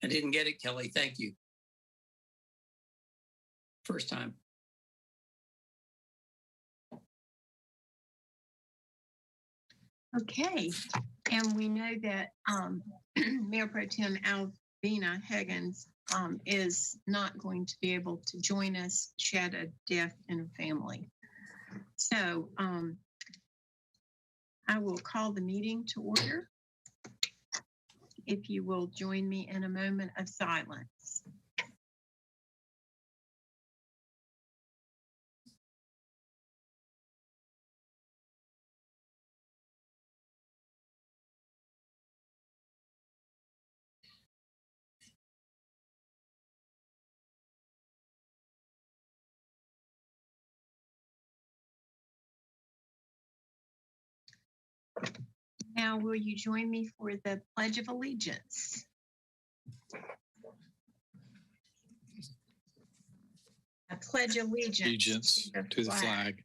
I didn't get it, Kelly. Thank you. First time. Okay, and we know that Mayor Pro Tem Alvina Higgins is not going to be able to join us. She had a death in her family. So I will call the meeting to order. If you will join me in a moment of silence. Now, will you join me for the Pledge of Allegiance? I pledge allegiance to the flag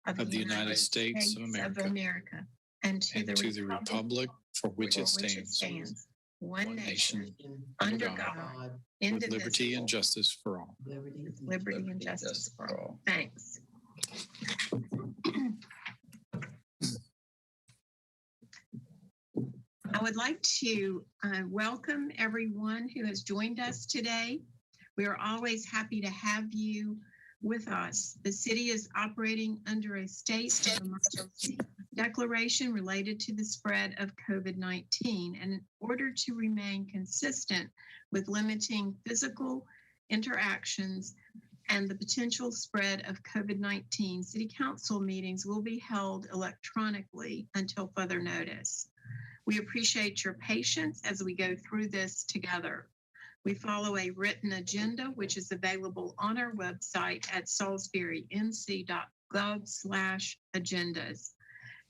of the United States of America and to the republic for which it stands, one nation, under God, with liberty and justice for all. Liberty and justice for all. Thanks. I would like to welcome everyone who has joined us today. We are always happy to have you with us. The city is operating under a state of emergency declaration related to the spread of COVID-19. And in order to remain consistent with limiting physical interactions and the potential spread of COVID-19, City Council meetings will be held electronically until further notice. We appreciate your patience as we go through this together. We follow a written agenda, which is available on our website at salisburync.gov/agendas.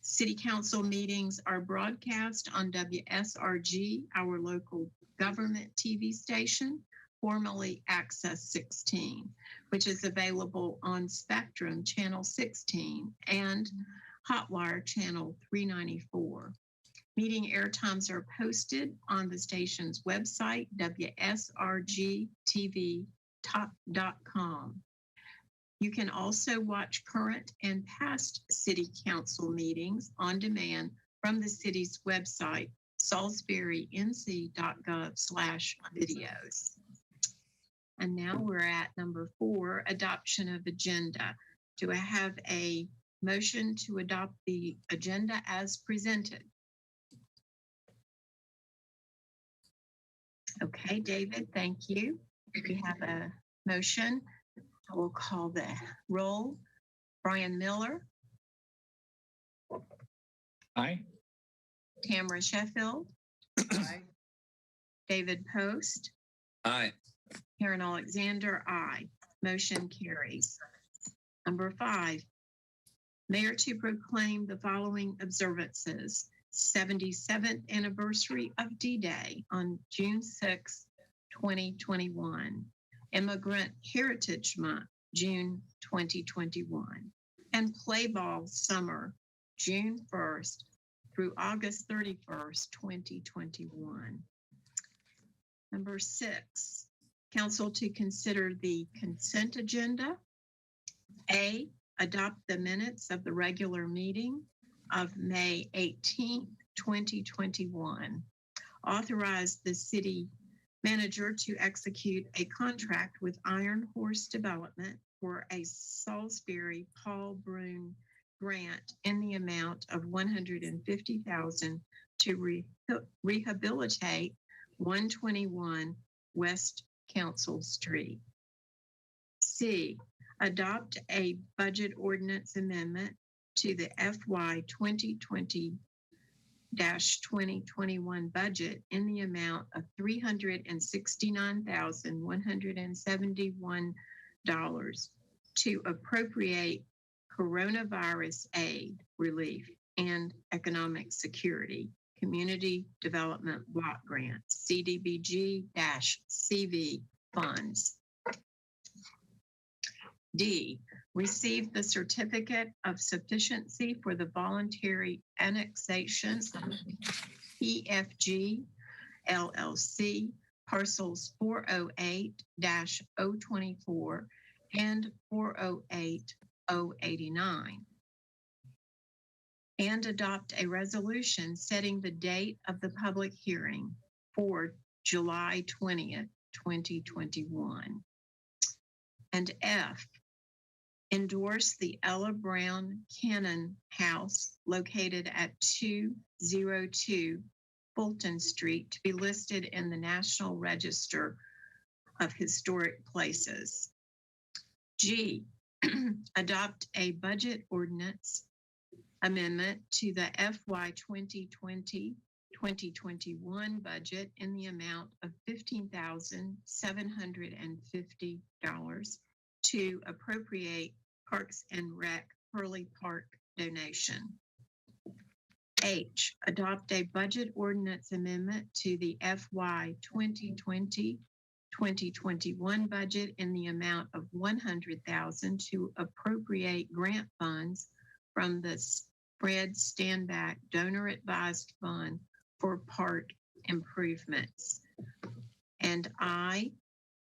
City Council meetings are broadcast on WSRG, our local government TV station, formerly Access 16, which is available on Spectrum Channel 16 and Hotwire Channel 394. Meeting airtimes are posted on the station's website, WSRGTV.com. You can also watch current and past City Council meetings on demand from the city's website, salisburync.gov/videos. And now we're at number 4, adoption of agenda. Do I have a motion to adopt the agenda as presented? Okay, David, thank you. We have a motion. I will call the roll. Brian Miller. Aye. Tamara Sheffield. Aye. David Post. Aye. Karen Alexander, aye. Motion carries. Number 5, Mayor to proclaim the following observances. 77th anniversary of D-Day on June 6, 2021. Immigrant Heritage Month, June 2021. And Play Ball Summer, June 1st through August 31st, 2021. Number 6, Council to consider the consent agenda. A, adopt the minutes of the regular meeting of May 18th, 2021. Authorize the city manager to execute a contract with Iron Horse Development for a Salisbury Paul Brune grant in the amount of $150,000 to rehabilitate 121 West Council Street. C, adopt a budget ordinance amendment to the FY 2020-2021 budget in the amount of $369,171 to appropriate coronavirus aid, relief, and economic security, community development block grant, CDBG-CV funds. D, receive the certificate of sufficiency for the voluntary annexation of PFG LLC parcels 408-024 and 408-089. And adopt a resolution setting the date of the public hearing for July 20th, 2021. And F, endorse the Ella Brown Cannon House located at 202 Fulton Street to be listed in the National Register of Historic Places. G, adopt a budget ordinance amendment to the FY 2020-2021 budget in the amount of $15,750 to appropriate Parks and Rec Hurley Park donation. H, adopt a budget ordinance amendment to the FY 2020-2021 budget in the amount of $100,000 to appropriate grant funds from the Fred Standback Donor Advised Fund for park improvements. And I,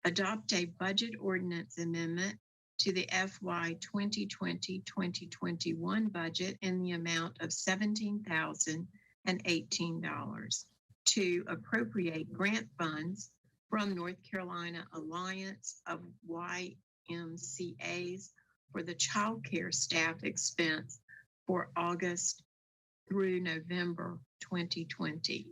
adopt a budget ordinance amendment to the FY 2020-2021 budget in the amount of $17,018 to appropriate grant funds from North Carolina Alliance of YMCAs for the child care staff expense for August through November 2020.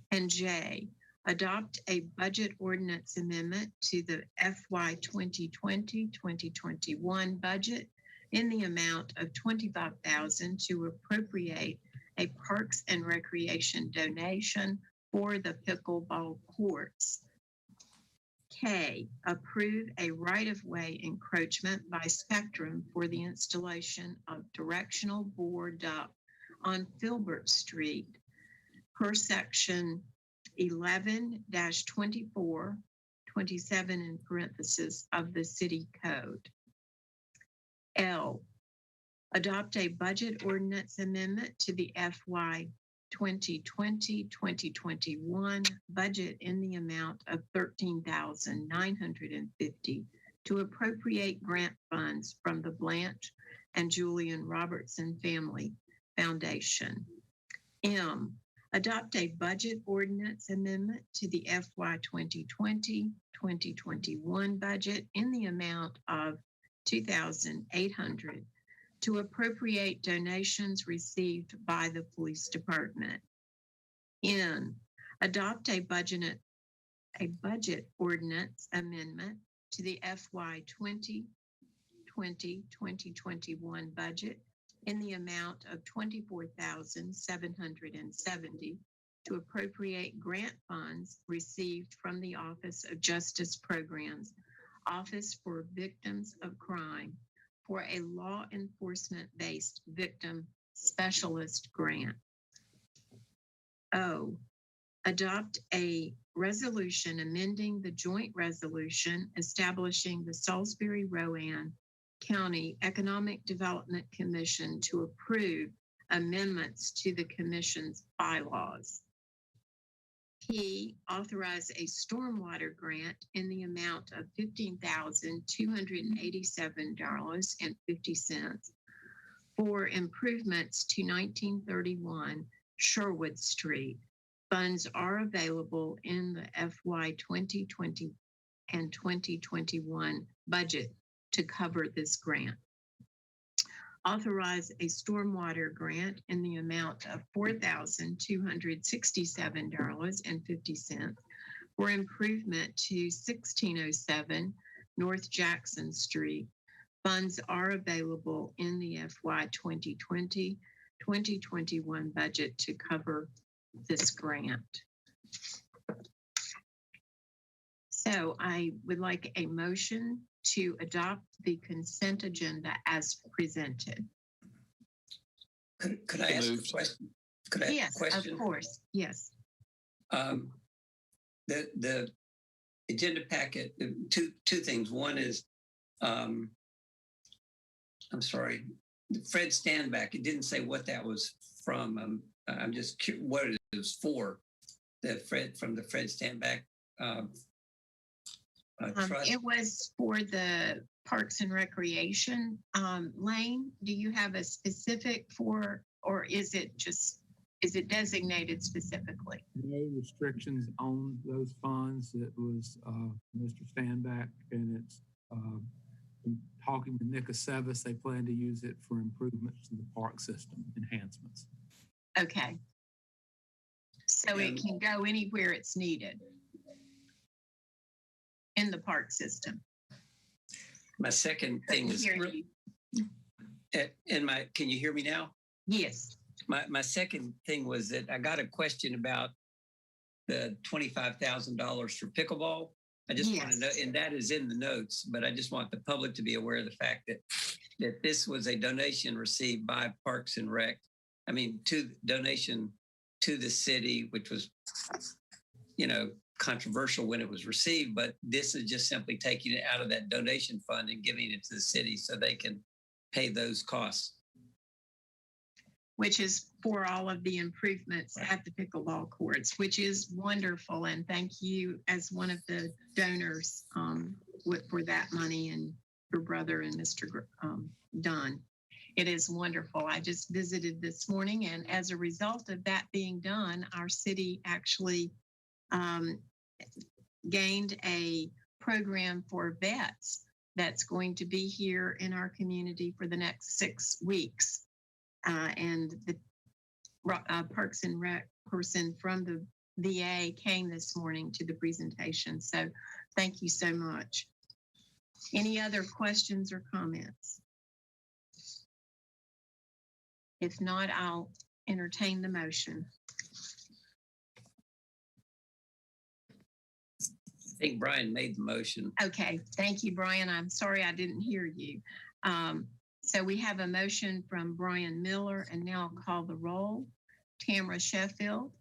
And J, adopt a budget ordinance amendment to the FY 2020-2021 budget in the amount of $25,000 to appropriate a Parks and Recreation donation for the pickleball courts. K, approve a right-of-way encroachment by Spectrum for the installation of directional bore duct on Filbert Street per section 11-24, 27 in parentheses of the city code. L, adopt a budget ordinance amendment to the FY 2020-2021 budget in the amount of $13,950 to appropriate grant funds from the Blanche and Julian Robertson Family Foundation. M, adopt a budget ordinance amendment to the FY 2020-2021 budget in the amount of $2,800 to appropriate donations received by the police department. N, adopt a budget ordinance amendment to the FY 2020-2021 budget in the amount of $24,770 to appropriate grant funds received from the Office of Justice Programs, Office for Victims of Crime, for a law enforcement-based victim specialist grant. O, adopt a resolution amending the joint resolution establishing the Salisbury-Rowan County Economic Development Commission to approve amendments to the commission's bylaws. P, authorize a stormwater grant in the amount of $15,287.50 for improvements to 1931 Sherwood Street. Funds are available in the FY 2020 and 2021 budget to cover this grant. Authorize a stormwater grant in the amount of $4,267.50 for improvement to 1607 North Jackson Street. Funds are available in the FY 2020-2021 budget to cover this grant. So I would like a motion to adopt the consent agenda as presented. Could I ask a question? Could I ask Yes, a question? of course. Yes. The agenda packet, two things. One is, I'm sorry, Fred Standback. It didn't say what that was from. I'm just curious what it was for. From the Fred Standback trust. It was for the Parks and Recreation lane. Do you have a specific for, or is it designated specifically? No restrictions on those funds. It was Mr. Standback, and it's in talking to Nick Aceves, they plan to use it for improvements to the park system, enhancements. Okay. So it can go anywhere it's needed in the park system. My second thing is, can you hear me now? Yes. My second thing was that I got a question about the $25,000 for pickleball. I just want to know, and that is in the notes, but I just want the public to be aware of the fact that this was a donation received by Parks and Rec. I mean, donation to the city, which was, controversial when it was received, but this is just simply taking it out of that donation fund and giving it to the city so they can pay those costs. Which is for all of the improvements at the pickleball courts, which is wonderful. And thank you as one of the donors for that money, and your brother and Mr. Dunn. It is wonderful. I just visited this morning, and as a result of that being done, our city actually gained a program for vets that's going to be here in our community for the next 6 weeks. And the Parks and Rec person from the VA came this morning to the presentation. So thank you so much. Any other questions or comments? If not, I'll entertain the motion. I think Brian made the motion. Okay, thank you, Brian. I'm sorry I didn't hear you. So we have a motion from Brian Miller, and now I'll call the roll. Tamara Sheffield.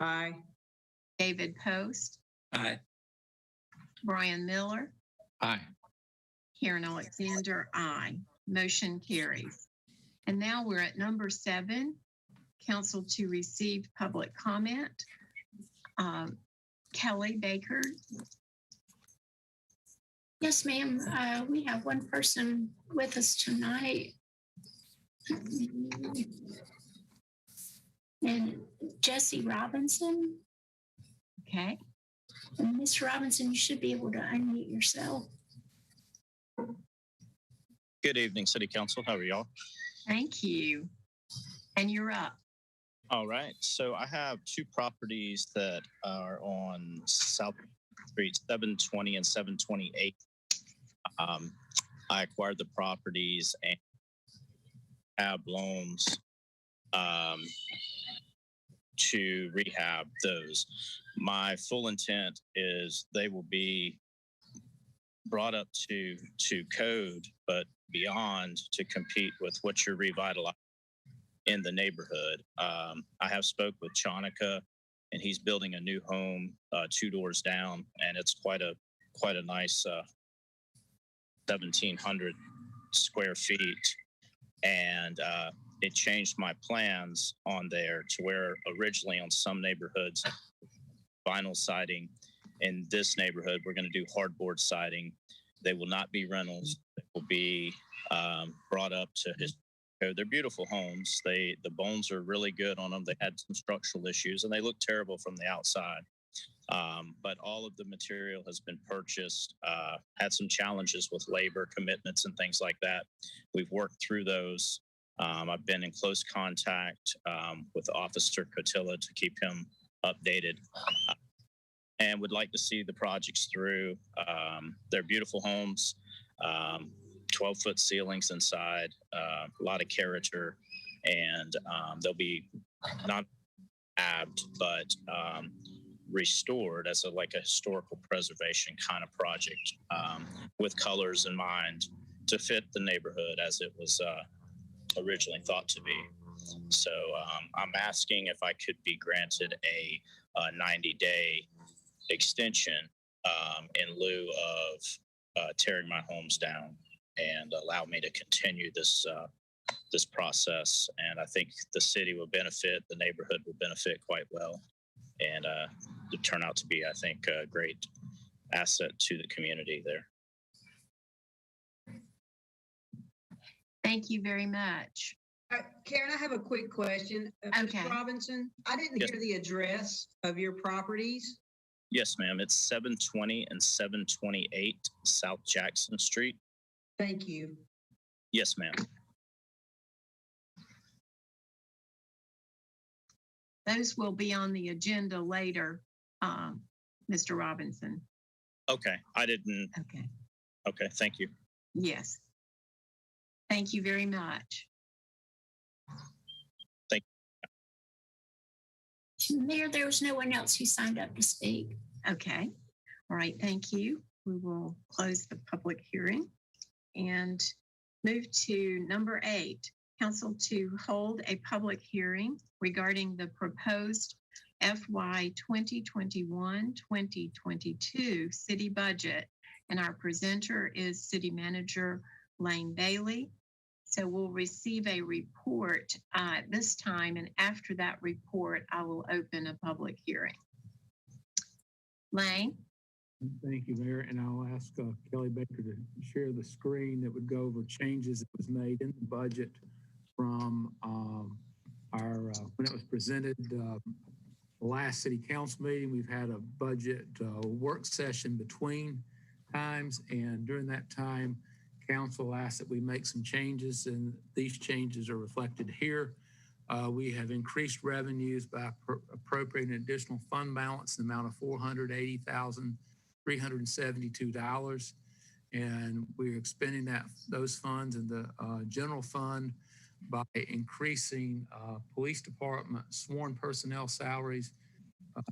Aye. David Post. Aye. Brian Miller. Aye. Karen Alexander. Aye. Motion carries. And now we're at number 7, council to receive public comment. Kelly Baker. Yes, ma'am. We have one person with us tonight. And Jesse Robinson. Okay. And Ms. Robinson, you should be able to unmute yourself. Good evening, City Council. How are y'all? Thank you. And you're up. All right. So I have 2 properties that are on South Street, 720 and 728. I acquired the properties and have loans to rehab those. My full intent is they will be brought up to code, but beyond, to compete with what you're revitalizing in the neighborhood. I have spoke with Chanukah, and he's building a new home 2 doors down, and it's quite a nice 1,700 square feet. And it changed my plans on there to where originally on some neighborhoods, vinyl siding. In this neighborhood, we're going to do hardboard siding. They will not be rentals. They will be brought up to his code. They're beautiful homes. The bones are really good on them. They had some structural issues, and they look terrible from the outside. But all of the material has been purchased, had some challenges with labor commitments and things like that. We've worked through those. I've been in close contact with Officer Cotilla to keep him updated, and would like to see the projects through. They're beautiful homes, 12-foot ceilings inside, a lot of character, and they'll be not abbed, but restored as a historical preservation kind of project, with colors in mind to fit the neighborhood as it was originally thought to be. So I'm asking if I could be granted a 90-day extension in lieu of tearing my homes down, and allow me to continue this process. And I think the city will benefit, the neighborhood will benefit quite well. and to turn out to be, I think, a great asset to the community there. Thank you very much. Karen, I have a quick question. Okay. Ms. Robinson, I didn't Yes. hear the address of your properties. Yes, ma'am. It's 720 and 728 South Jackson Street. Thank you. Yes, ma'am. Those will be on the agenda later, Mr. Robinson. Okay. I didn't. Okay. Okay. Thank you. Yes. Thank you very much. Mayor, there was no one else who signed up to speak. Okay. All right. Thank you. We will close the public hearing and move to number 8. Council to hold a public hearing regarding the proposed FY 2021-2022 city budget. And our presenter is City Manager Lane Bailey. So we'll receive a report this time, and after that report, I will open a public hearing. Lane? Thank you, Mayor. And I'll ask Kelly Baker to share the screen that would go over changes that was made in the budget from when it was presented the last city council meeting. We've had a budget work session between times, and during that time, council asked that we make some changes, and these changes are reflected here. We have increased revenues by appropriating an additional fund balance in the amount of $480,372. And we're expending those funds in the general fund by increasing police department sworn personnel salaries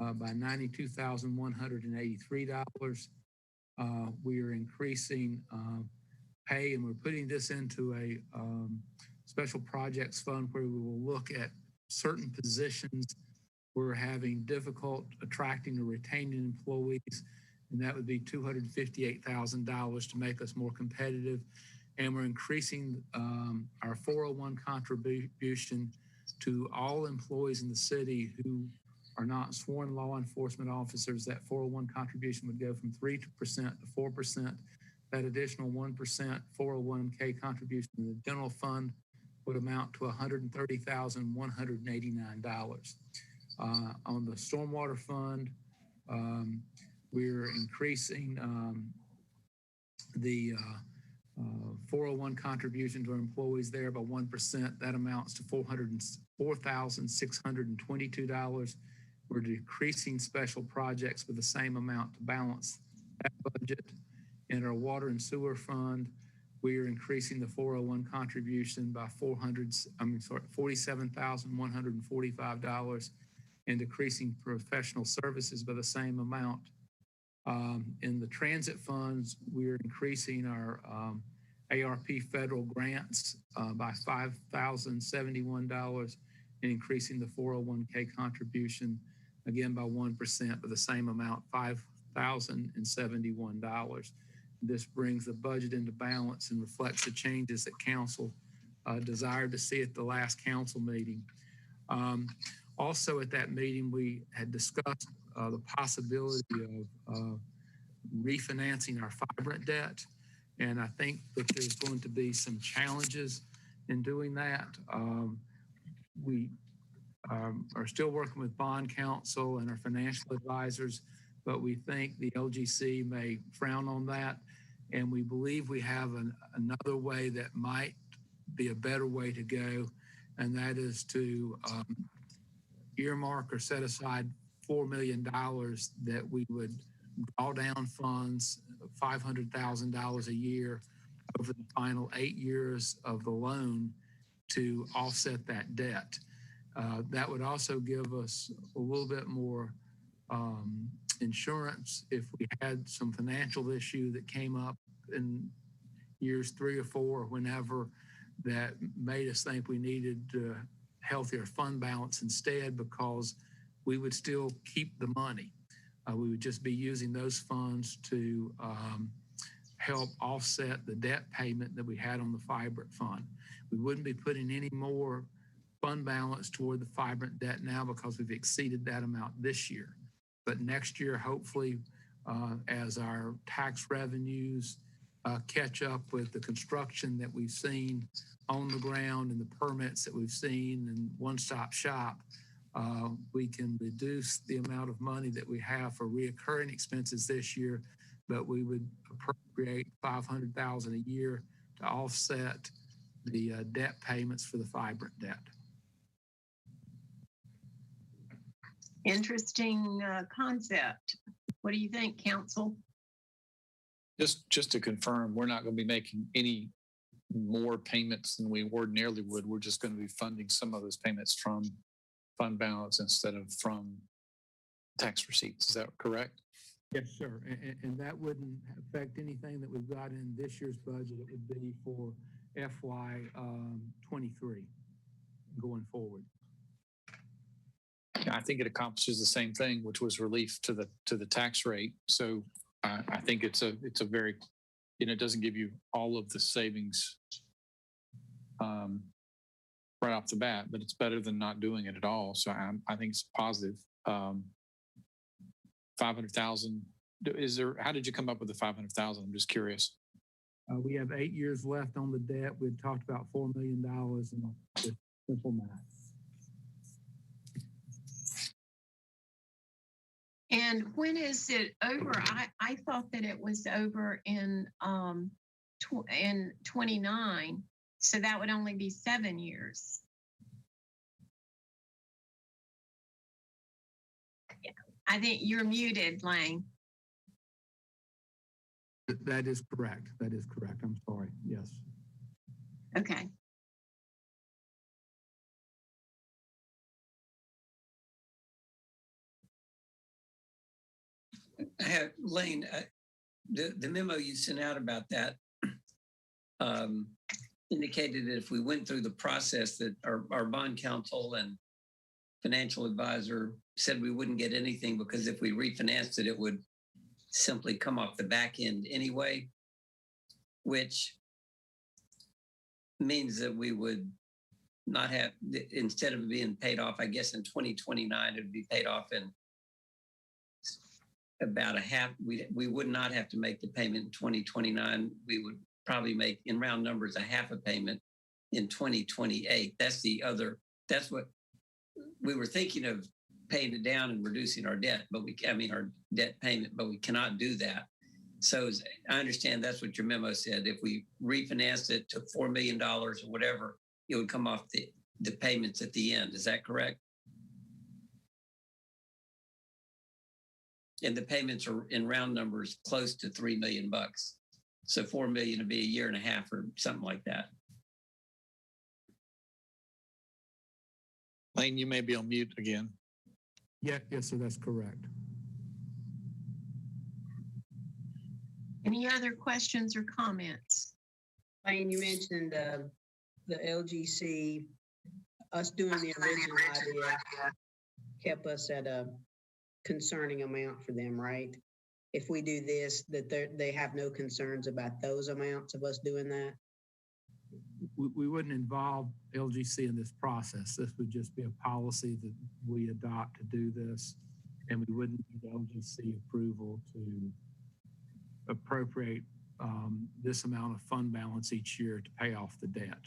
by $92,183. We are increasing pay, and we're putting this into a special projects fund where we will look at certain positions we're having difficult attracting or retaining employees, and that would be $258,000 to make us more competitive. And we're increasing our 401 contribution to all employees in the city who are not sworn law enforcement officers. That 401 contribution would go from 3% to 4%. That additional 1% 401k contribution to the general fund would amount to $130,189. On the stormwater fund, we're increasing the 401 contribution to our employees there by 1%. That amounts to $404,622. We're decreasing special projects with the same amount to balance that budget. In our water and sewer fund, we are increasing the 401 contribution by $47,145 and decreasing professional services by the same amount. In the transit funds, we're increasing our ARP federal grants by $5,071 and increasing the 401k contribution again by 1%, but the same amount, $5,071. This brings the budget into balance and reflects the changes that council desired to see at the last council meeting. Also at that meeting, we had discussed the possibility of refinancing our fibrant debt. And I think that there's going to be some challenges in doing that. We are still working with bond counsel and our financial advisors, but we think the LGC may frown on that. And we believe we have another way that might be a better way to go. And that is to earmark or set aside $4 million that we would draw down funds, $500,000 a year over the final 8 years of the loan to offset that debt. That would also give us a little bit more insurance if we had some financial issue that came up in years 3 or 4 or whenever that made us think we needed healthier fund balance instead, because we would still keep the money. We would just be using those funds to help offset the debt payment that we had on the fibrant fund. We wouldn't be putting any more fund balance toward the vibrant debt now because we've exceeded that amount this year. But next year, hopefully, as our tax revenues catch up with the construction that we've seen on the ground and the permits that we've seen and one-stop shop, we can reduce the amount of money that we have for reoccurring expenses this year, but we would appropriate $500,000 a year to offset the debt payments for the vibrant debt. Interesting concept. What do you think, council? Just to confirm, we're not going to be making any more payments than we ordinarily would. We're just going to be funding some of those payments from fund balance instead of from tax receipts. Is that correct? Yes, sir. And that wouldn't affect anything that we've got in this year's budget. It would be for FY 23 going forward. I think it accomplishes the same thing, which was relief to the tax rate. So I think it's a very, it doesn't give you all of the savings right off the bat, but it's better than not doing it at all. So I think it's positive. 500,000. Is there? How did you come up with the 500,000? I'm just curious. We have 8 years left on the debt. We had talked about $4 million in the simple math. And when is it over? I thought that it was over in 29, so that would only be 7 years. I think you're muted, Lang. That is correct. That is correct. I'm sorry. Yes. Okay. Lane, the memo you sent out about that indicated that if we went through the process that our bond counsel and financial advisor said we wouldn't get anything because if we refinanced it, it would simply come off the back end anyway, which means that we would not have, instead of being paid off, I guess in 2029, it would be paid off in about a half. We would not have to make the payment in 2029. We would probably make, in round numbers, a half a payment in 2028. That's what we were thinking of, paying it down and reducing our debt, but our debt payment, but we cannot do that. So I understand that's what your memo said. If we refinanced it to $4 million or whatever, it would come off the payments at the end. Is that correct? And the payments are in round numbers close to $3 million. So $4 million would be a year and a half or something like that. Lane, you may be on mute again. Yeah, yes, sir. That's correct. Any other questions or comments? Lane, you mentioned the LGC, us doing the original idea kept us at a concerning amount for them, right? If we do this, that they have no concerns about those amounts of us doing that? We wouldn't involve LGC in this process. This would just be a policy that we adopt to do this, and we wouldn't need LGC approval to appropriate this amount of fund balance each year to pay off the debt.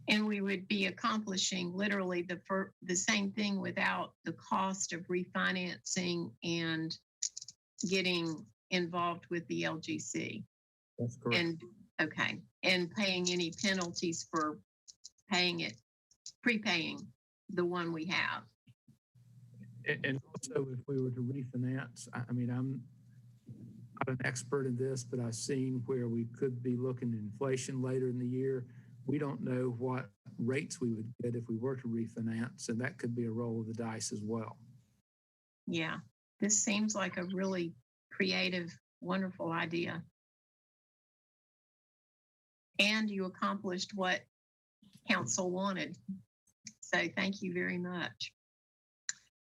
And we would be accomplishing literally the same thing without the cost of refinancing and getting involved with the LGC. That's correct. And okay, and paying any penalties for prepaying the one we have. And also, if we were to refinance, I mean, I'm not an expert in this, but I've seen where we could be looking at inflation later in the year. We don't know what rates we would get if we were to refinance, and that could be a roll of the dice as well. Yeah, this seems like a really creative, wonderful idea. And you accomplished what council wanted. So thank you very much.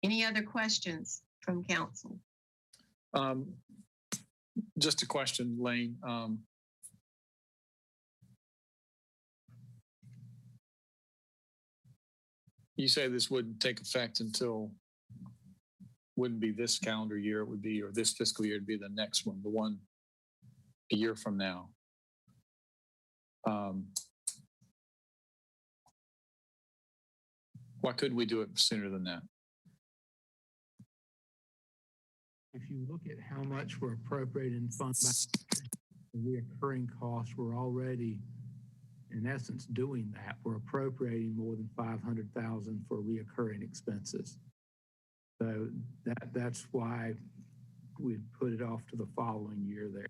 Any other questions from council? Just a question, Lane. You say this wouldn't take effect until, wouldn't be this calendar year, it would be, or this fiscal year, it'd be the next one, the one a year from now. Why couldn't we do it sooner than that? If you look at how much we're appropriating fund balance, the reoccurring costs, we're already, in essence, doing that. We're appropriating more than 500,000 for reoccurring expenses. So that's why we put it off to the following year there.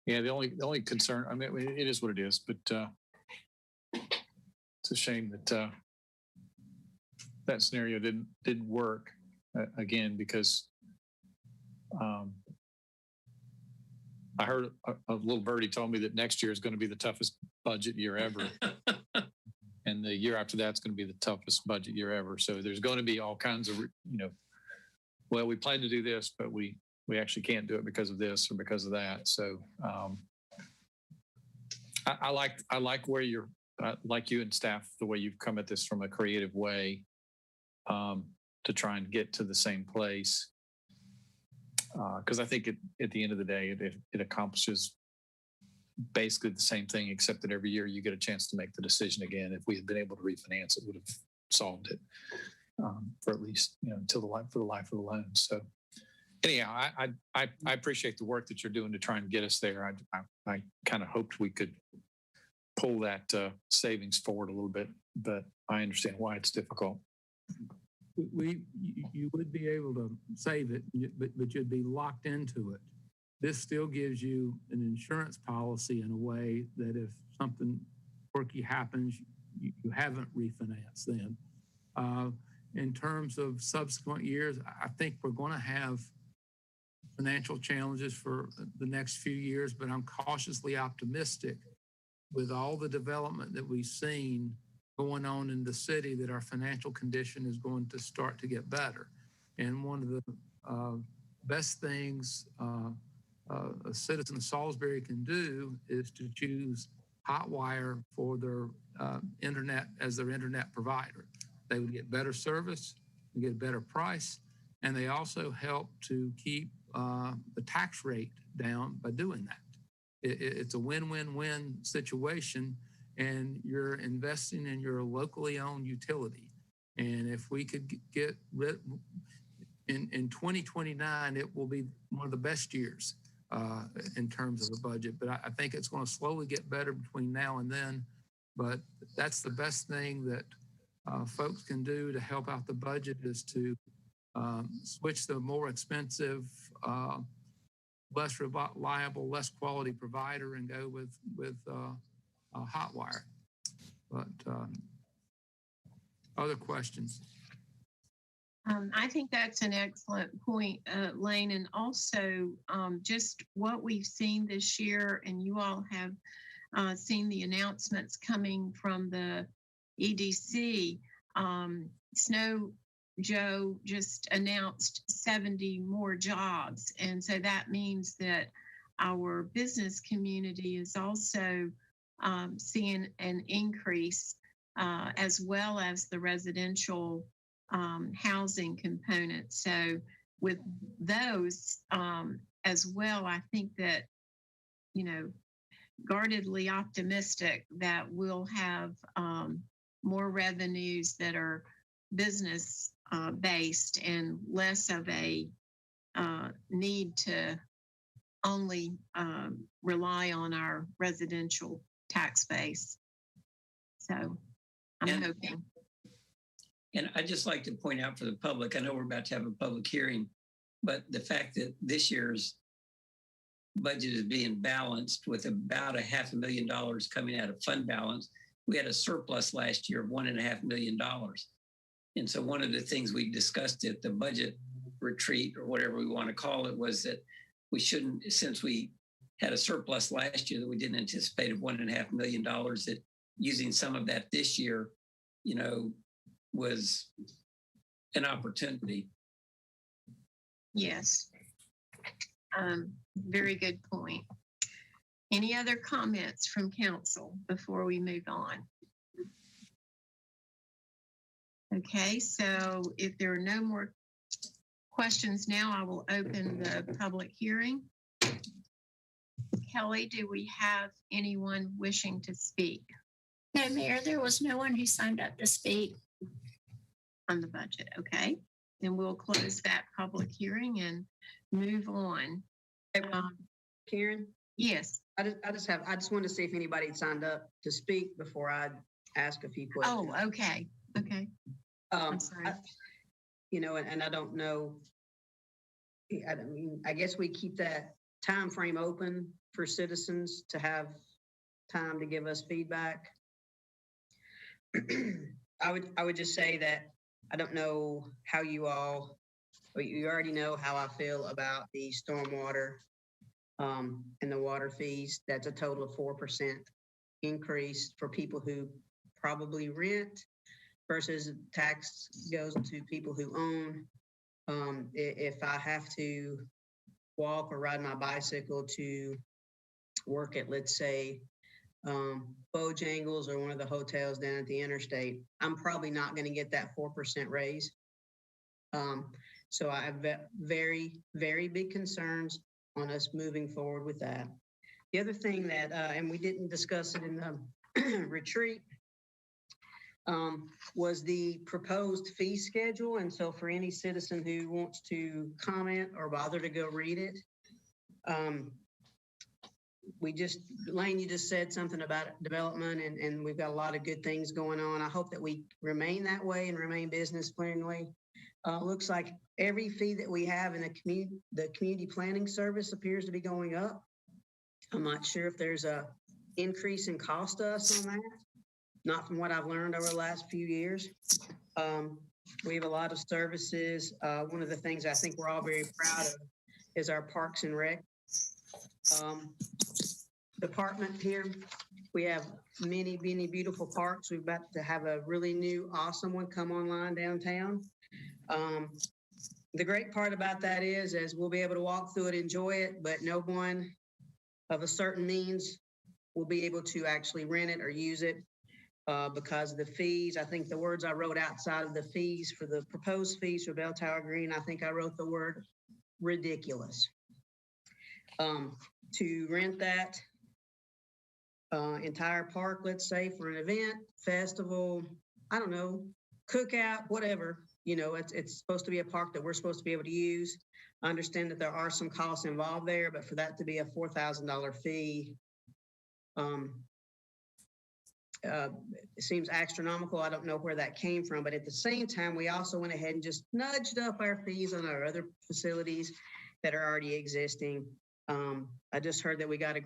Yeah, the only concern, I mean, it is what it is, but it's a shame that that scenario didn't work again, because I heard a little birdie told me that next year is going to be the toughest budget year ever. And the year after that's going to be the toughest budget year ever. So there's going to be all kinds of, well, we plan to do this, but we actually can't do it because of this or because of that. So I like where you're, like you and staff, the way you've come at this from a creative way to try and get to the same place. Because I think at the end of the day, it accomplishes basically the same thing, except that every year you get a chance to make the decision again. If we had been able to refinance, it would have solved it for at least until the life of the loan. So anyhow, I appreciate the work that you're doing to try and get us there. I kind of hoped we could pull that savings forward a little bit, but I understand why it's difficult. You would be able to save it, but you'd be locked into it. This still gives you an insurance policy in a way that if something quirky happens, you haven't refinanced then. In terms of subsequent years, I think we're going to have financial challenges for the next few years, but I'm cautiously optimistic with all the development that we've seen going on in the city that our financial condition is going to start to get better. And one of the best things a citizen of Salisbury can do is to choose Hotwire for their internet as their internet provider. They would get better service, they get a better price, and they also help to keep the tax rate down by doing that. It's a win-win-win situation, and you're investing in your locally owned utility. And if we could get rid in 2029, it will be one of the best years in terms of the budget. But I think it's going to slowly get better between now and then. But that's the best thing that folks can do to help out the budget is to switch the more expensive, less reliable, less quality provider and go with Hotwire. But other questions? I think that's an excellent point, Lane, and also just what we've seen this year, and you all have seen the announcements coming from the EDC. Snow Joe just announced 70 more jobs, and so that means that our business community is also seeing an increase, as well as the residential housing component. So with those as well, I think that, guardedly optimistic that we'll have more revenues that are business based and less of a need to only rely on our residential tax base. So I'm hoping. And I'd just like to point out for the public, I know we're about to have a public hearing, but the fact that this year's budget is being balanced with about $500,000 coming out of fund balance. We had a surplus last year of $1.5 million. And so one of the things we discussed at the budget retreat, or whatever we want to call it, was that we shouldn't, since we had a surplus last year that we didn't anticipate of $1.5 million, that using some of that this year, was an opportunity. Yes. Very good point. Any other comments from council before we move on? Okay, so if there are no more questions now, I will open the public hearing. Kelly, do we have anyone wishing to speak No, Mayor, there was no one who signed up to speak. on the budget? Okay, then we'll close that public hearing and move on. Karen, Yes. I just wanted to see if anybody had signed up to speak before I ask a few questions. Oh, okay. Okay. I'm sorry. And I don't know. I mean, I guess we keep that time frame open for citizens to have time to give us feedback. I would just say that I don't know how you already know how I feel about the stormwater and the water fees. That's a total of 4% increase for people who probably rent versus tax goes to people who own. If I have to walk or ride my bicycle to work at, let's say, Bojangles or one of the hotels down at the interstate, I'm probably not going to get that 4% raise. So I have very, very big concerns on us moving forward with that. The other thing that, and we didn't discuss it in the retreat, was the proposed fee schedule. And so for any citizen who wants to comment or bother to go read it, Lane, you just said something about development and we've got a lot of good things going on. I hope that we remain that way and remain business friendly. Looks like every fee that we have in the community planning service appears to be going up. I'm not sure if there's a increase in cost to us on that. Not from what I've learned over the last few years. We have a lot of services. One of the things I think we're all very proud of is our Parks and Rec department here. We have many, many beautiful parks. We're about to have a really new, awesome one come online downtown. The great part about that is we'll be able to walk through it, enjoy it, but no one of a certain means will be able to actually rent it or use it because of the fees. I think the words I wrote outside of the fees for the proposed fees for Bell Tower Green, I think I wrote the word ridiculous. To rent that entire park, let's say for an event, festival, I don't know, cookout, whatever, it's supposed to be a park that we're supposed to be able to use. I understand that there are some costs involved there, but for that to be a $4,000 fee, it seems astronomical. I don't know where that came from, but at the same time, we also went ahead and just nudged up our fees on our other facilities that are already existing. I just heard that we got a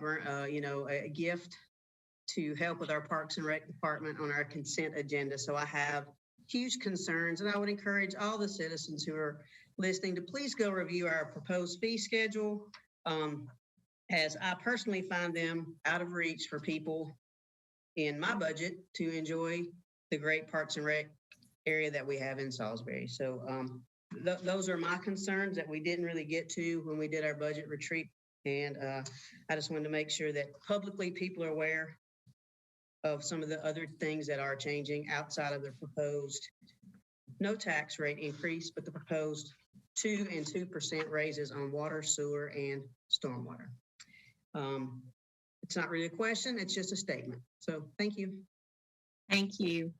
gift to help with our Parks and Rec department on our consent agenda. So I have huge concerns, and I would encourage all the citizens who are listening to please go review our proposed fee schedule, as I personally find them out of reach for people in my budget to enjoy the great Parks and Rec area that we have in Salisbury. So those are my concerns that we didn't really get to when we did our budget retreat. And I just wanted to make sure that publicly people are aware of some of the other things that are changing outside of the proposed no tax rate increase, but the proposed 2% and 2% raises on water, sewer, and stormwater. It's not really a question, it's just a statement. So thank you. Thank you.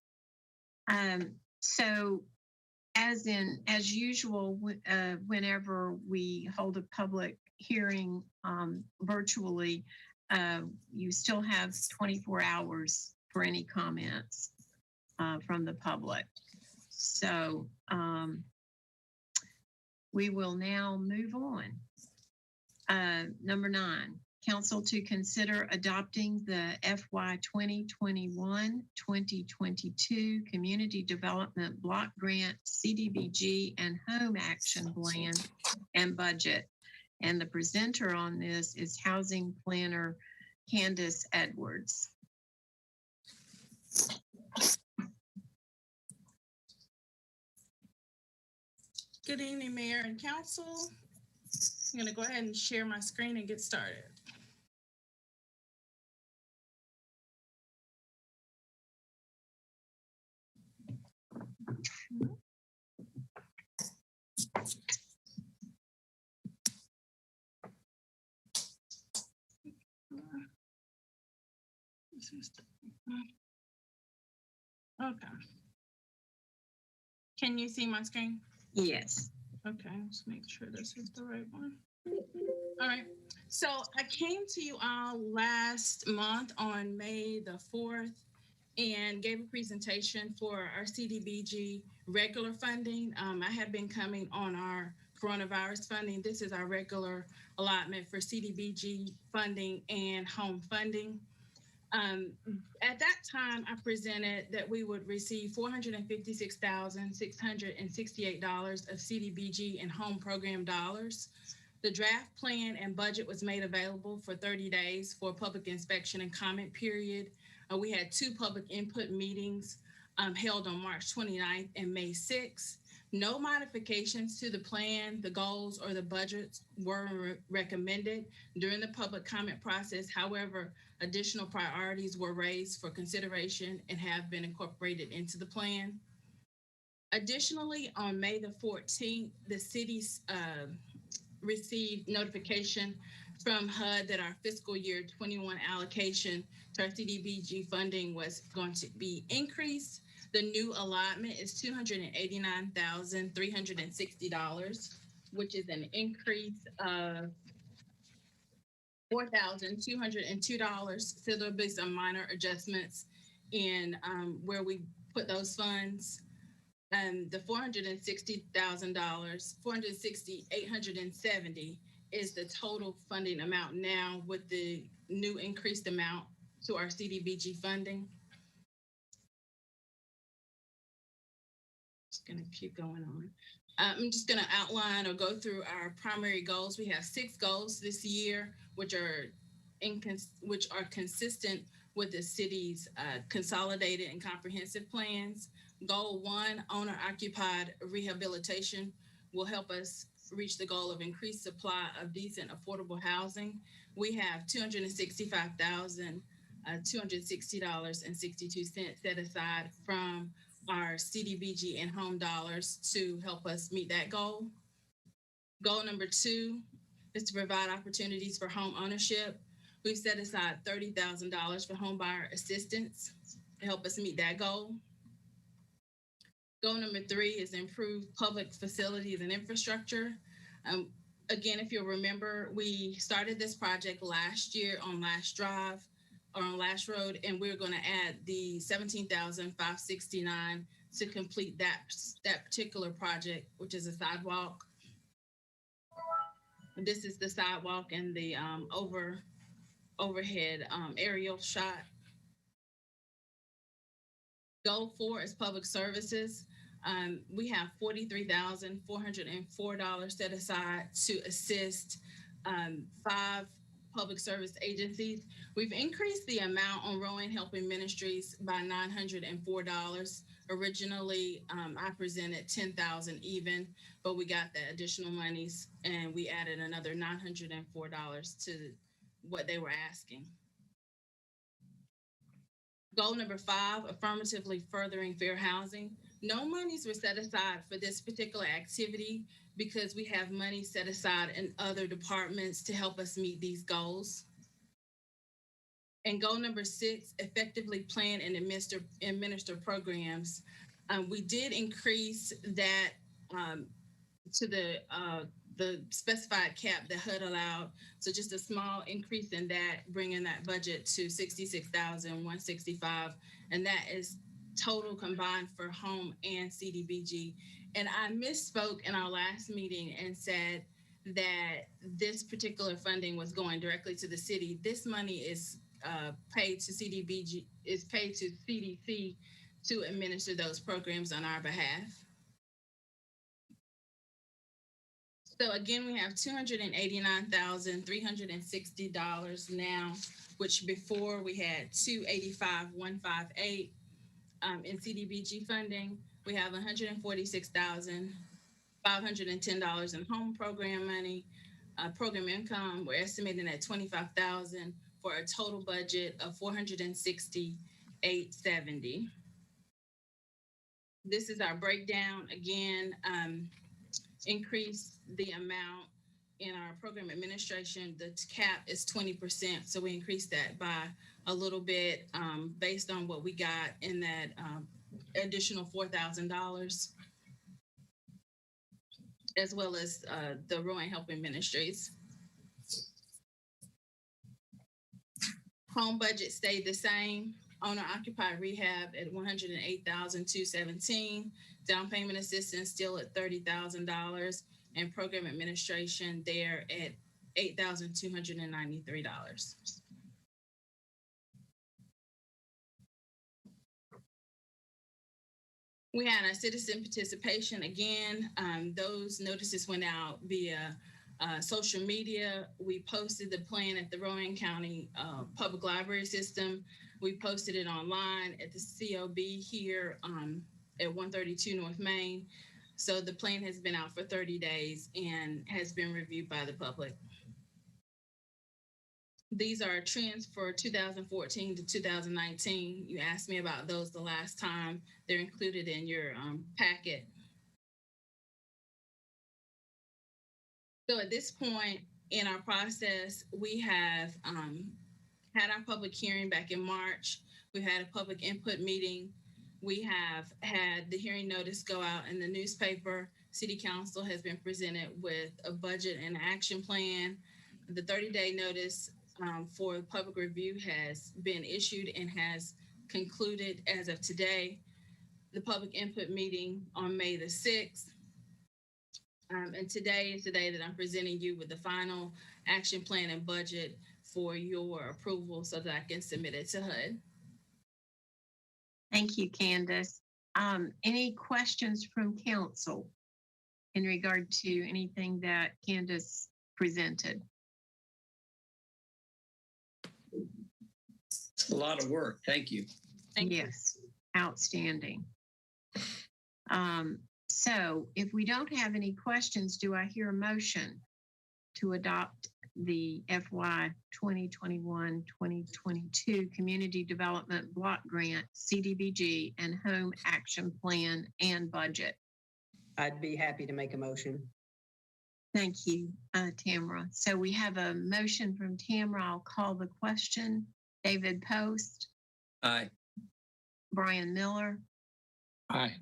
So as usual, whenever we hold a public hearing virtually, you still have 24 hours for any comments from the public. So we will now move on. Number 9, council to consider adopting the FY 2021-2022 Community Development Block Grant, CDBG, and Home Action Plan and Budget. And the presenter on this is Housing Planner Candace Edwards. Good evening, Mayor and Council. I'm gonna go ahead and share my screen and get started. Okay. Can you see my screen? Yes. Okay, let's make sure this is the right one. All right. So I came to you all last month on May the 4th and gave a presentation for our CDBG regular funding. I have been coming on our coronavirus funding. This is our regular allotment for CDBG funding and home funding. At that time, I presented that we would receive $456,668 of CDBG and home program dollars. The draft plan and budget was made available for 30 days for public inspection and comment period. We had 2 public input meetings held on March 29th and May 6th. No modifications to the plan, the goals, or the budgets were recommended during the public comment process. However, additional priorities were raised for consideration and have been incorporated into the plan. Additionally, on May the 14th, the city received notification from HUD that our fiscal year 21 allocation to our CDBG funding was going to be increased. The new allotment is $289,360, which is an increase of $4,202. So there'll be some minor adjustments in where we put those funds. The $460,000, $460,870 is the total funding amount now with the new increased amount to our CDBG funding. Just gonna keep going on. I'm just gonna outline or go through our primary goals. We have 6 goals this year, which are consistent with the city's consolidated and comprehensive plans. Goal 1, owner occupied rehabilitation, will help us reach the goal of increased supply of decent affordable housing. We have $265,260.62 set aside from our CDBG and home dollars to help us meet that goal. Goal number 2 is to provide opportunities for home ownership. We've set aside $30,000 for home buyer assistance to help us meet that goal. Goal number 3 is improve public facilities and infrastructure. Again, if you'll remember, we started this project last year on Last Drive or on Last Road, and we're going to add the $17,569 to complete that particular project, which is a sidewalk. This is the sidewalk and the overhead aerial shot. Goal 4 is public services. We have $43,404 set aside to assist 5 public service agencies. We've increased the amount on Rowan Helping Ministries by $904. Originally, I presented $10,000 even, but we got the additional monies and we added another $904 to what they were asking. Goal number 5, affirmatively furthering fair housing. No monies were set aside for this particular activity because we have money set aside in other departments to help us meet these goals. And goal number 6, effectively plan and administer programs. We did increase that to the specified cap that HUD allowed. So just a small increase in that, bringing that budget to $66,165. And that is total combined for home and CDBG. And I misspoke in our last meeting and said that this particular funding was going directly to the city. This money is paid to CDBG, is paid to CDC to administer those programs on our behalf. So again, we have $289,360 now, which before we had $285,158 in CDBG funding. We have $146,510 in home program money, program income, we're estimating at 25,000 for a total budget of 468.70. This is our breakdown. Again, increase the amount in our program administration. The cap is 20%, so we increased that by a little bit based on what we got in that additional $4,000, as well as the Rowan Helping Ministries. Home budget stayed the same. Owner occupied rehab at $108,217. Down payment assistance still at $30,000, and program administration there at $8,293. We had a citizen participation again. Those notices went out via social media. We posted the plan at the Rowan County Public Library System. We posted it online at the COB here at 132 North Main. So the plan has been out for 30 days and has been reviewed by the public. These are trends for 2014 to 2019. You asked me about those the last time. They're included in your packet. So at this point in our process, we have had our public hearing back in March. We've had a public input meeting. We have had the hearing notice go out in the newspaper. City Council has been presented with a budget and action plan. The 30-day notice for public review has been issued and has concluded as of today. The public input meeting on May the 6th. And today is the day that I'm presenting you with the final action plan and budget for your approval so that I can submit it to HUD. Thank you, Candace. Any questions from council in regard to anything that Candace presented? It's a lot of work. Thank you. Thank you. Yes, outstanding. So if we don't have any questions, do I hear a motion to adopt the FY 2021-2022 Community Development Block Grant, CDBG, and Home Action Plan and Budget? I'd be happy to make a motion. Thank you, Tamara. So we have a motion from Tamara. I'll call the question. David Post, Aye. Brian Miller, Aye.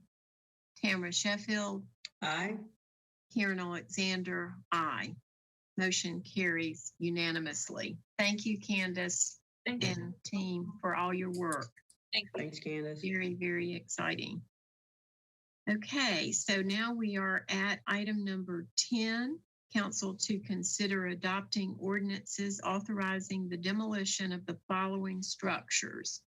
Tamara Sheffield, Aye. Karen Alexander, aye. Motion carries unanimously. Thank you, Candace Thank you. and team, for all your work. Thank you. Thanks, Candace. Very, very exciting. Okay, so now we are at item number 10. Council to consider adopting ordinances authorizing the demolition of the following structures.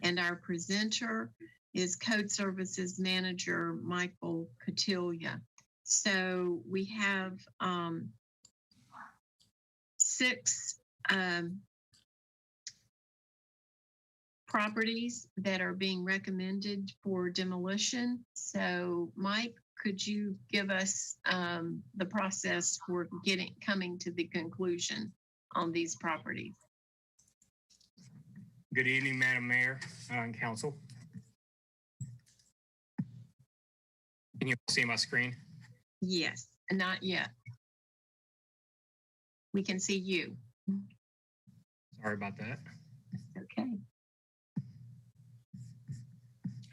And our presenter is Code Services Manager Michael Cotillia. So we have 6 properties that are being recommended for demolition. So Mike, could you give us the process for coming to the conclusion on these properties? Good evening, Madam Mayor and Council. Can you see my screen? Yes, not yet. We can see you. Sorry about that. Okay.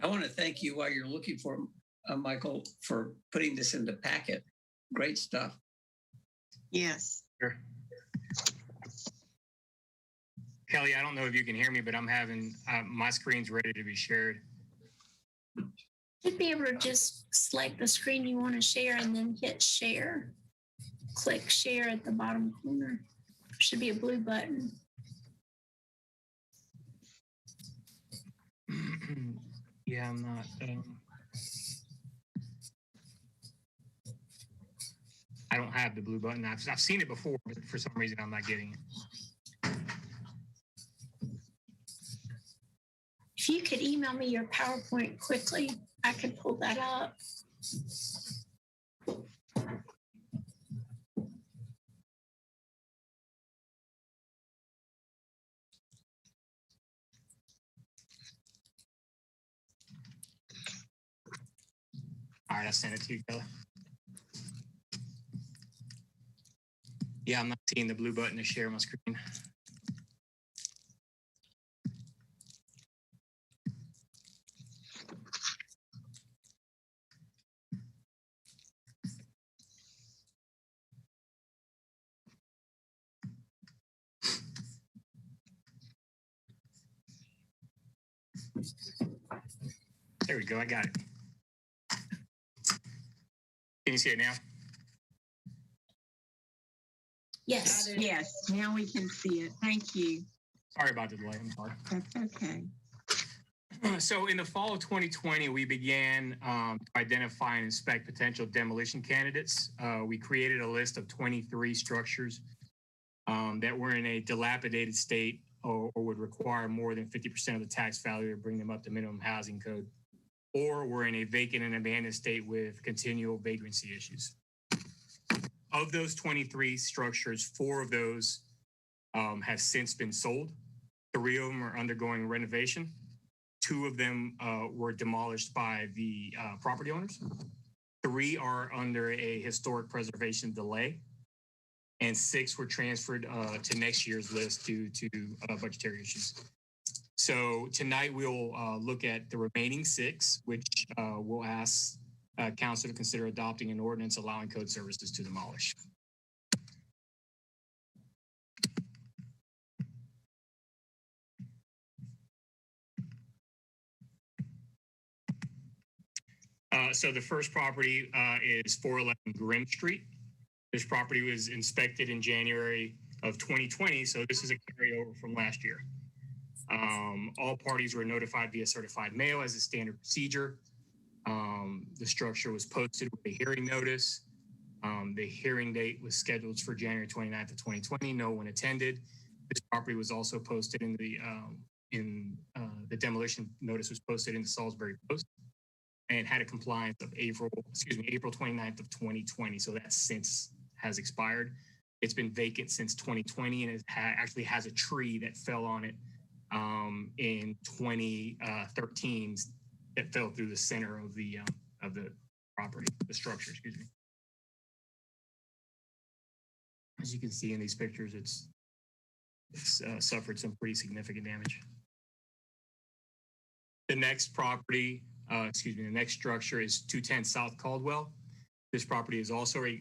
I want to thank you while you're looking for Michael for putting this in the packet. Great stuff. Yes. Sure. Kelly, I don't know if you can hear me, but I'm having my screen's ready to be shared. You'd be able to just select the screen you want to share and then hit share. Click share at the bottom corner. Should be a blue button. Yeah, I'm not. I don't have the blue button. I've seen it before, but for some reason I'm not getting it. If you could email me your PowerPoint quickly, I could pull that up. right, I sent it to you, Kelly. Yeah, I'm not seeing the blue button to share my screen. There we go. I got it. Can you see it now? Yes. Yes, now we can see it. Thank you. Sorry about the delay. I'm sorry. That's okay. So in the fall of 2020, we began to identify and inspect potential demolition candidates. We created a list of 23 structures that were in a dilapidated state or would require more than 50% of the tax value to bring them up to minimum housing code, or were in a vacant and abandoned state with continual vagrancy issues. Of those 23 structures, 4 of those have since been sold. 3 of them are undergoing renovation. 2 of them were demolished by the property owners. 3 are under a historic preservation delay, and 6 were transferred to next year's list due to budgetary issues. So tonight we'll look at the remaining 6, which we'll ask council to consider adopting an ordinance allowing code services to demolish. So the first property is 411 Grimm Street. This property was inspected in January of 2020, so this is a carryover from last year. All parties were notified via certified mail as a standard procedure. The structure was posted with a hearing notice. The hearing date was scheduled for January 29th of 2020. No one attended. This property was also posted in the demolition notice was posted in the Salisbury Post and had a compliance of April 29th of 2020. So that since has expired. It's been vacant since 2020, and it actually has a tree that fell on it in 2013 that fell through the center of the property, the structure, excuse me. As you can see in these pictures, it's suffered some pretty significant damage. The next property, the next structure is 210 South Caldwell. This property is also a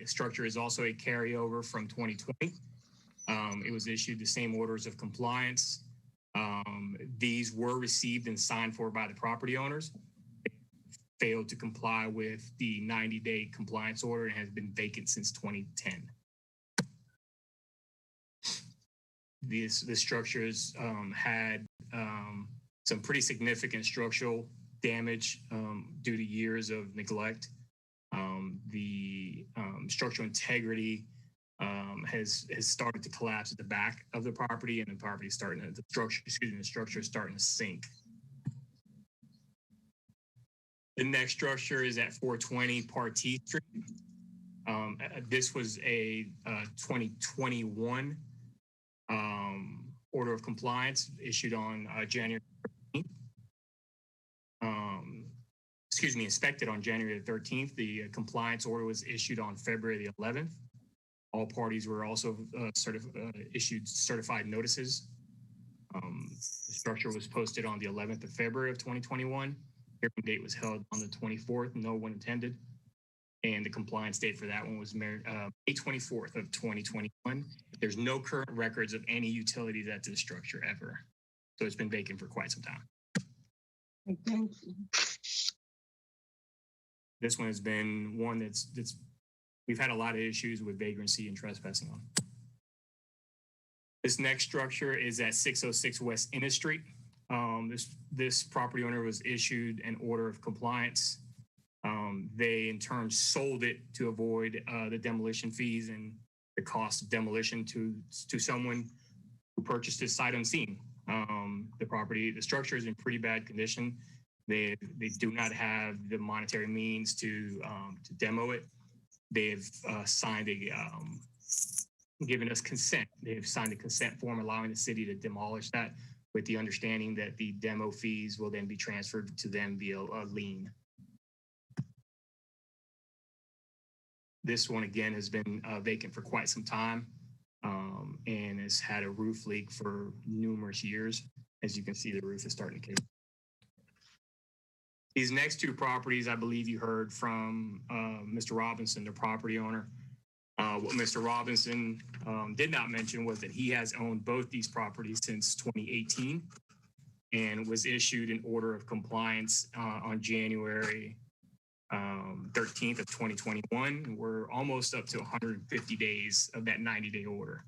carryover from 2020. It was issued the same orders of compliance. These were received and signed for by the property owners. They failed to comply with the 90-day compliance order and has been vacant since 2010. The structures had some pretty significant structural damage due to years of neglect. The structural integrity has started to collapse at the back of the property, and the structure is starting to sink. The next structure is at 420 Partee Street. This was a 2021 order of compliance issued on January 13th. Inspected on January the 13th. The compliance order was issued on February the 11th. All parties were also issued certified notices. The structure was posted on the 11th of February of 2021. Hearing date was held on the 24th. No one attended. And the compliance date for that one was May 24th of 2021. There's no current records of any utilities at this structure ever. So it's been vacant for quite some time. Thank you. This one has been one that's we've had a lot of issues with vagrancy and trespassing on. This next structure is at 606 West Ennis Street. This property owner was issued an order of compliance. They in turn sold it to avoid the demolition fees and the cost of demolition to someone who purchased it sight unseen. The structure is in pretty bad condition. They do not have the monetary means to demo it. They've given us consent. They've signed a consent form allowing the city to demolish that, with the understanding that the demo fees will then be transferred to them via a lien. This one again has been vacant for quite some time and has had a roof leak for numerous years. As you can see, the roof is starting to cave. These next two properties, I believe you heard from Mr. Robinson, the property owner. What Mr. Robinson did not mention was that he has owned both these properties since 2018 and was issued an order of compliance on January 13th of 2021. We're almost up to 150 days of that 90-day order.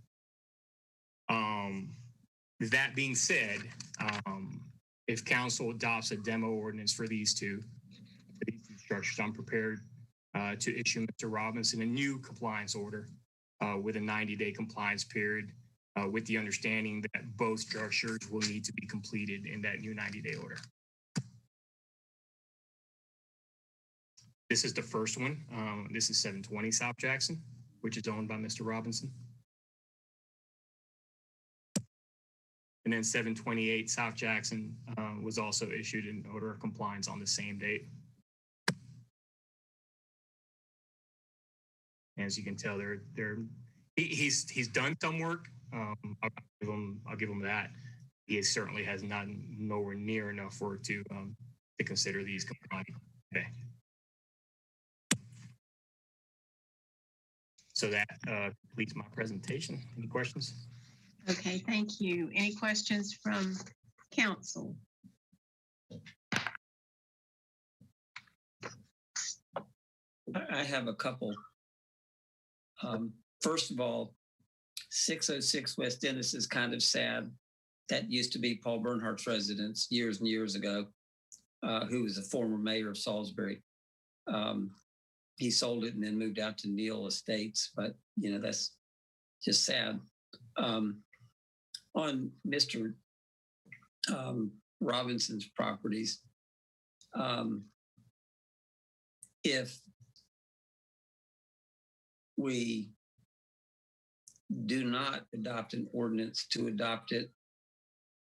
That being said, if council adopts a demo ordinance for these two structures, I'm prepared to issue Mr. Robinson a new compliance order with a 90-day compliance period with the understanding that both structures will need to be completed in that new 90-day order. This is the first one. This is 720 South Jackson, which is owned by Mr. Robinson. And then 728 South Jackson was also issued an order of compliance on the same date. As you can tell, he's done some work. I'll give him that. He certainly has not nowhere near enough work to consider these compliant. Okay. So that completes my presentation. Any questions? Okay, thank you. Any questions from council? I have a couple. First of all, 606 West Dennis is kind of sad. That used to be Paul Bernhardt's residence years and years ago, who was a former mayor of Salisbury. He sold it and then moved out to Neal Estates, but you know, that's just sad. On Mr. Robinson's properties, if we do not adopt an ordinance to adopt it,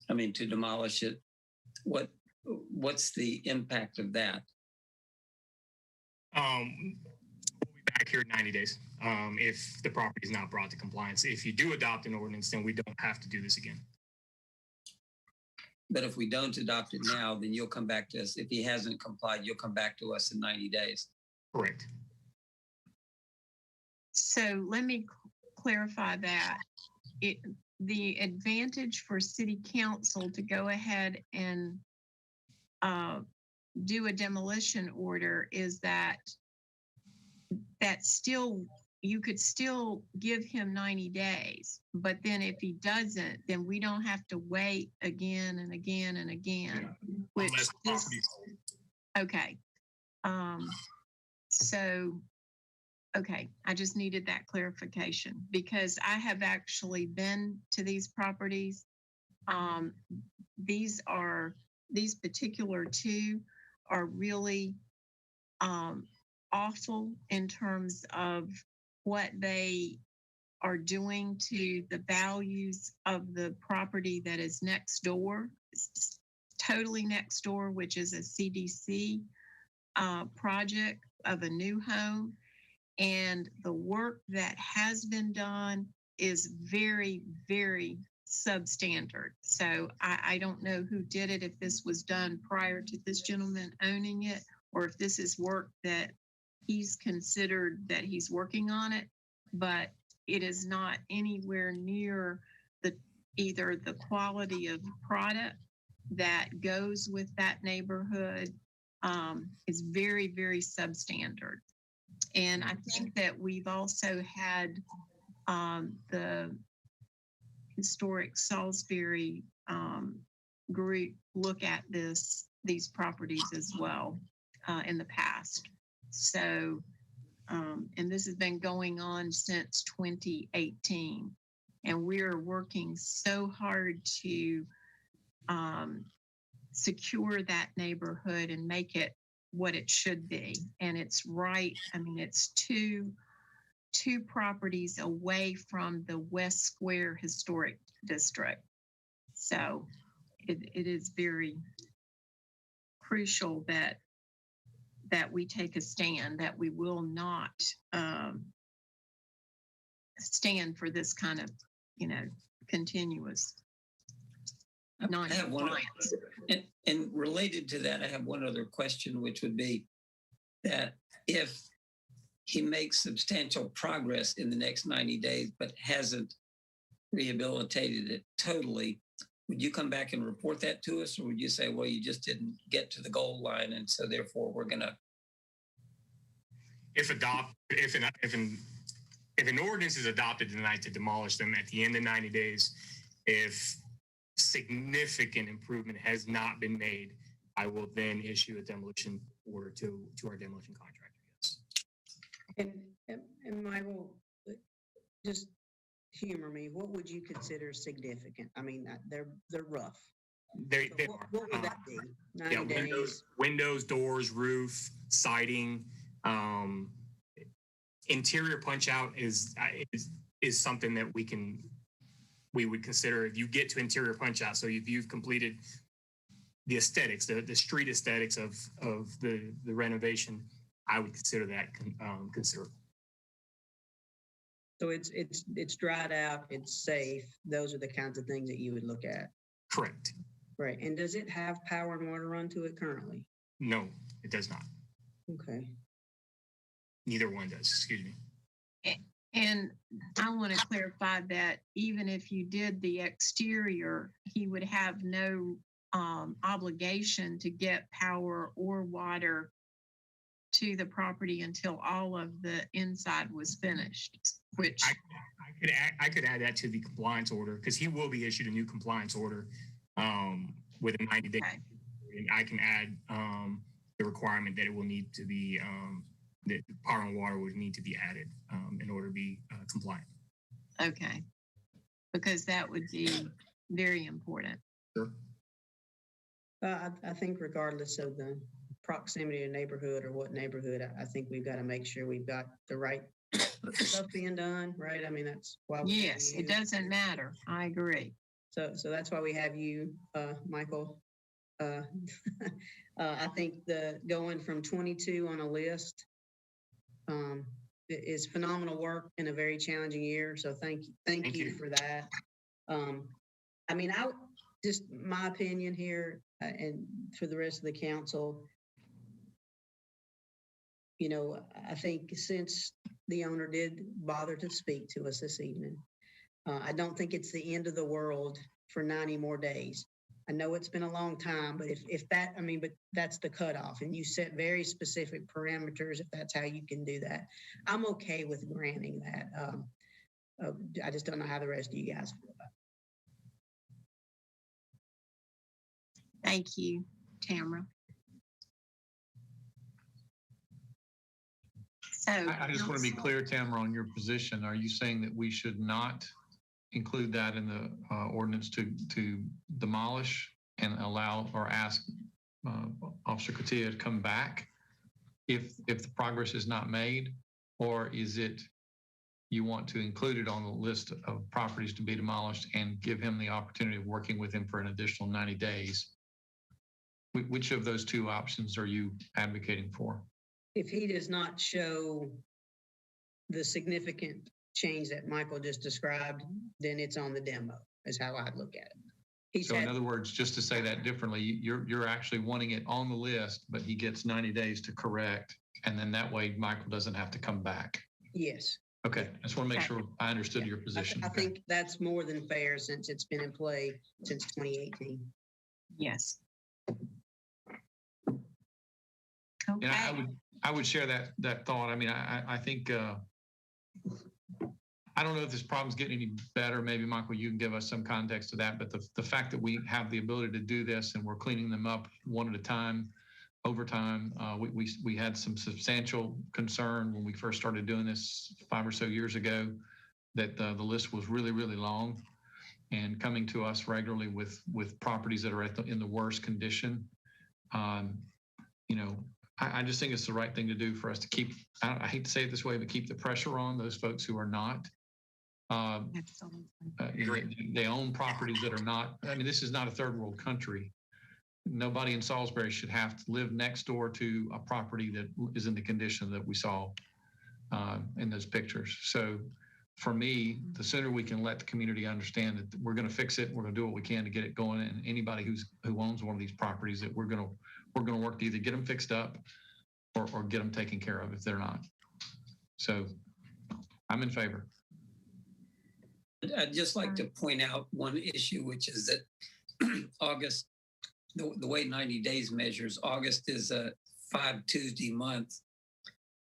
to demolish it, what's the impact of that? We'll be back here in 90 days if the property is not brought to compliance. If you do adopt an ordinance, then we don't have to do this again. But if we don't adopt it now, then you'll come back to us. If he hasn't complied, you'll come back to us in 90 days. Correct. So let me clarify that. The advantage for city council to go ahead and do a demolition order is that still, you could still give him 90 days, but then if he doesn't, then we don't have to wait again and again and again. Which okay. Okay, I just needed that clarification because I have actually been to these properties. These particular two are really awful in terms of what they are doing to the values of the property that is next door, totally next door, which is a CDC project of a new home. And the work that has been done is very, very substandard. So I don't know who did it, if this was done prior to this gentleman owning it, or if this is work that he's considered that he's working on it, but it is not anywhere near either the quality of product that goes with that neighborhood. Is very, very substandard. And I think that we've also had the historic Salisbury group look at these properties as well in the past. So, and this has been going on since 2018. And we're working so hard to secure that neighborhood and make it what it should be. And it's right. It's two properties away from the West Square Historic District. So it is very crucial that that we take a stand, that we will not stand for this kind of, continuous I have one, non-compliance. and related to that, I have one other question, which would be that if he makes substantial progress in the next 90 days, but hasn't rehabilitated it totally, would you come back and report that to us? Or would you say, well, you just didn't get to the goal line, and so therefore we're going to, If an ordinance is adopted tonight to demolish them at the end of 90 days, if significant improvement has not been made, I will then issue a demolition order to our demolition contractor. Yes. And Michael, just humor me. What would you consider significant? I mean, they're rough. They So are. what would that be? 90 Yeah, days. windows, doors, roof, siding, interior punch out is something that we would consider if you get to interior punch out. So if you've completed the aesthetics, the street aesthetics of the renovation, I would consider that considerable. So it's dried out, it's safe. Those are the kinds of things that you would look at. Correct. Right. And does it have power and water run to it currently? No, it does not. Okay. Neither one does. Excuse me. And I want to clarify that even if you did the exterior, he would have no obligation to get power or water to the property until all of the inside was finished, which I could add that to the compliance order because he will be issued a new compliance order within 90 days. Okay. And I can add the requirement that it will need to be that power and water would need to be added in order to be compliant. Okay. Because that would be very important. Sure. I think regardless of the proximity to neighborhood or what neighborhood, I think we've got to make sure we've got the right stuff being done, right? I mean, that's why. Yes, it doesn't matter. I agree. So that's why we have you, Michael. I think the going from 22 on a list is phenomenal work in a very challenging year. So thank you for that. I mean, just my opinion here, and for the rest of the council, I think since the owner did bother to speak to us this evening, I don't think it's the end of the world for 90 more days. I know it's been a long time, but but that's the cutoff, and you set very specific parameters if that's how you can do that. I'm okay with granting that. I just don't know how the rest of you guys feel about it. Thank you, Tamara. So I just want to be clear, Tamara, on your position. Are you saying that we should not include that in the ordinance to demolish and allow or ask Officer Katia to come back if the progress is not made? Or is it you want to include it on the list of properties to be demolished and give him the opportunity of working with him for an additional 90 days? Which of those two options are you advocating for? If he does not show the significant change that Michael just described, then it's on the demo, is how I'd look at it. So in other words, just to say that differently, you're actually wanting it on the list, but he gets 90 days to correct. And then that way Michael doesn't have to come back. Yes. Okay, I just want to make sure I understood your position. I think that's more than fair since it's been in play since 2018. yes. And Okay. I would share that thought. I mean, I think I don't know if this problem's getting any better. Maybe Michael, you can give us some context to that. But the fact that we have the ability to do this and we're cleaning them up one at a time, over time, we had some substantial concern when we first started doing this 5 or so years ago that the list was really, really long, and coming to us regularly with properties that are in the worst condition. I just think it's the right thing to do for us to keep, I hate to say it this way, but keep the pressure on those folks who are not. Absolutely. They own properties that are not, I mean, this is not a third world country. nobody in Salisbury should have to live next door to a property that is in the condition that we saw in those pictures. So for me, the sooner we can let the community understand that we're going to fix it, we're going to do what we can to get it going, and anybody who owns one of these properties, that we're going to work to either get them fixed up or get them taken care of if they're not. So I'm in favor. I'd just like to point out one issue, which is that August, the way 90 days measures, August is a 5 Tuesday month,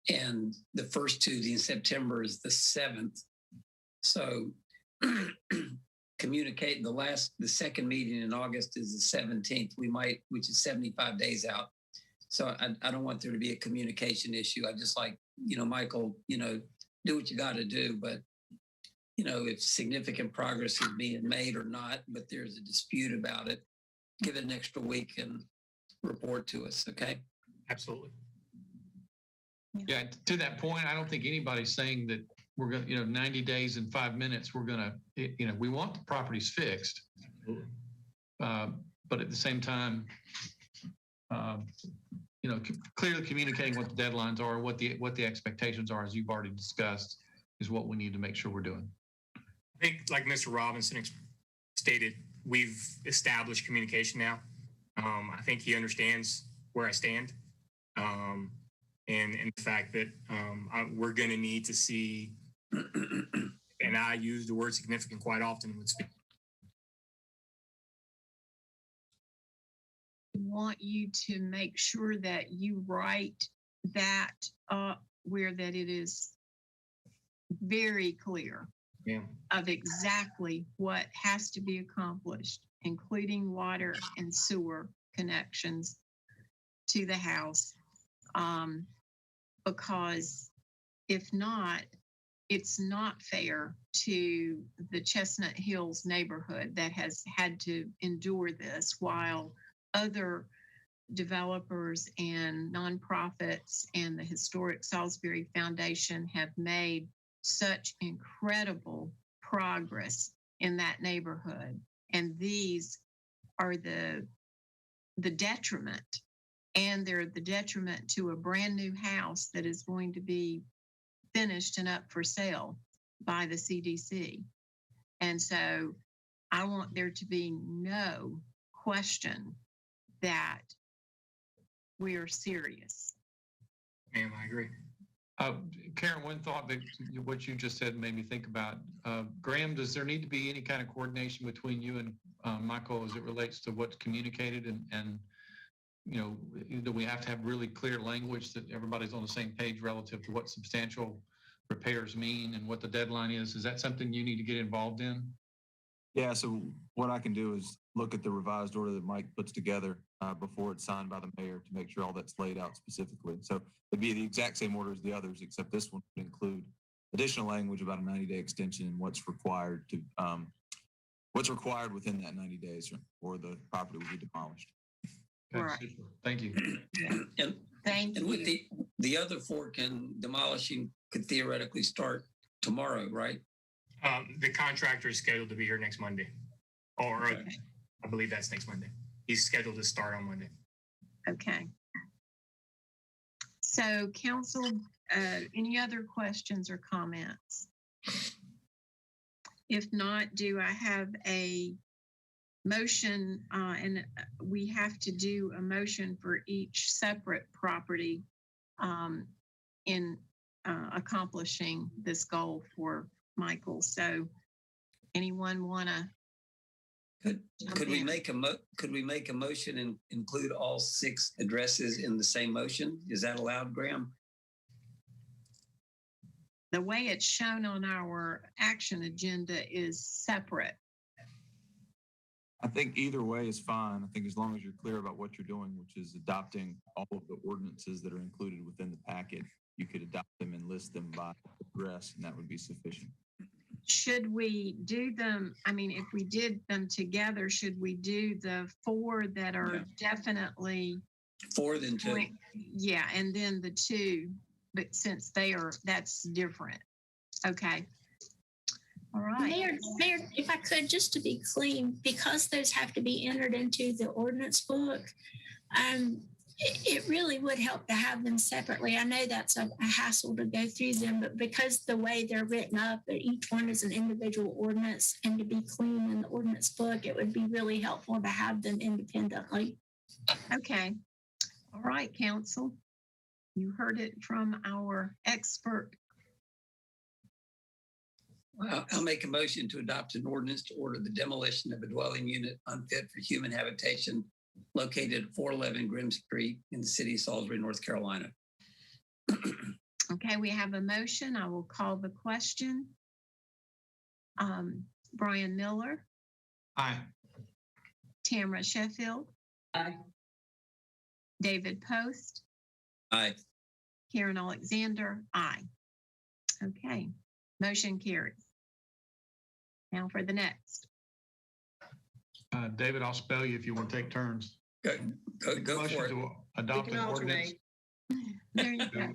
and the first Tuesday in September is the 7th. So communicate the second meeting in August is the 17th. Which is 75 days out. So I don't want there to be a communication issue. I just like, Michael, do what you got to do, but if significant progress is being made or not, but there's a dispute about it, give it an extra week and report to us. Okay. Absolutely. Yeah, to that point, I don't think anybody's saying that we're going to, 90 days and 5 minutes, we're going to, we want the properties fixed. But at the same time, clearly communicating what the deadlines are, what the expectations are, as you've already discussed, is what we need to make sure we're doing. I think, like Mr. Robinson stated, we've established communication now. I think he understands where I stand, and the fact that we're going to need to see, and I use the word significant quite often with speaking. Want you to make sure that you write that up where that it is very clear of exactly what has to be accomplished, including water and sewer connections to the house. Because if not, it's not fair to the Chestnut Hills neighborhood that has had to endure this while other developers and nonprofits and the Historic Salisbury Foundation have made such incredible progress in that neighborhood. And these are the detriment, and they're the detriment to a brand new house that is going to be finished and up for sale by the CDC. And so I want there to be no question that we are serious. Ma'am, I agree. Karen, one thought that what you just said made me think about, Graham, does there need to be any kind of coordination between you and Michael as it relates to what's communicated and do we have to have really clear language that everybody's on the same page relative to what substantial repairs mean and what the deadline is? Is that something you need to get involved in? Yeah, so what I can do is look at the revised order that Mike puts together before it's signed by the mayor to make sure all that's laid out specifically. So it'd be the exact same order as the others, except this one would include additional language about a 90-day extension and what's required within that 90 days or the property will be demolished. Okay, Right. super. Thank you. And Thank with you. the other fork and demolishing could theoretically start tomorrow, right? The contractor is scheduled to be here next Monday, or Okay. I believe that's next Monday. He's scheduled to start on Monday. Okay. So council, any other questions or comments? If not, do I have a motion, and we have to do a motion for each separate property in accomplishing this goal for Michael. So anyone want to? Could we make a motion and include all 6 addresses in the same motion? Is that allowed, Graham? The way it's shown on our action agenda is separate. I think either way is fine. I think as long as you're clear about what you're doing, which is adopting all of the ordinances that are included within the packet, you could adopt them and list them by address, and that would be sufficient. Should we do them? I mean, if we did them together, should we do the 4 that are definitely 4 than 2. Yeah, and then the 2, but since that's different. Okay. All right. Mayor, if I could, just to be clean, because those have to be entered into the ordinance book, it really would help to have them separately. I know that's a hassle to go through them, but because the way they're written up, that each one is an individual ordinance, and to be clean in the ordinance book, it would be really helpful to have them independently. Okay. All right, council. You heard it from our expert. I'll make a motion to adopt an ordinance to order the demolition of a dwelling unit unfit for human habitation located at 411 Grimm Street in the city of Salisbury, North Carolina. Okay, we have a motion. I will call the question. Brian Miller, Aye. Tamara Sheffield, Aye. David Post, Aye. Karen Alexander, aye. Okay, motion carries. Now for the next. David, I'll spell you if you want to take turns. Go Motion for it. to We adopt can an ordinance. alternate. There you go.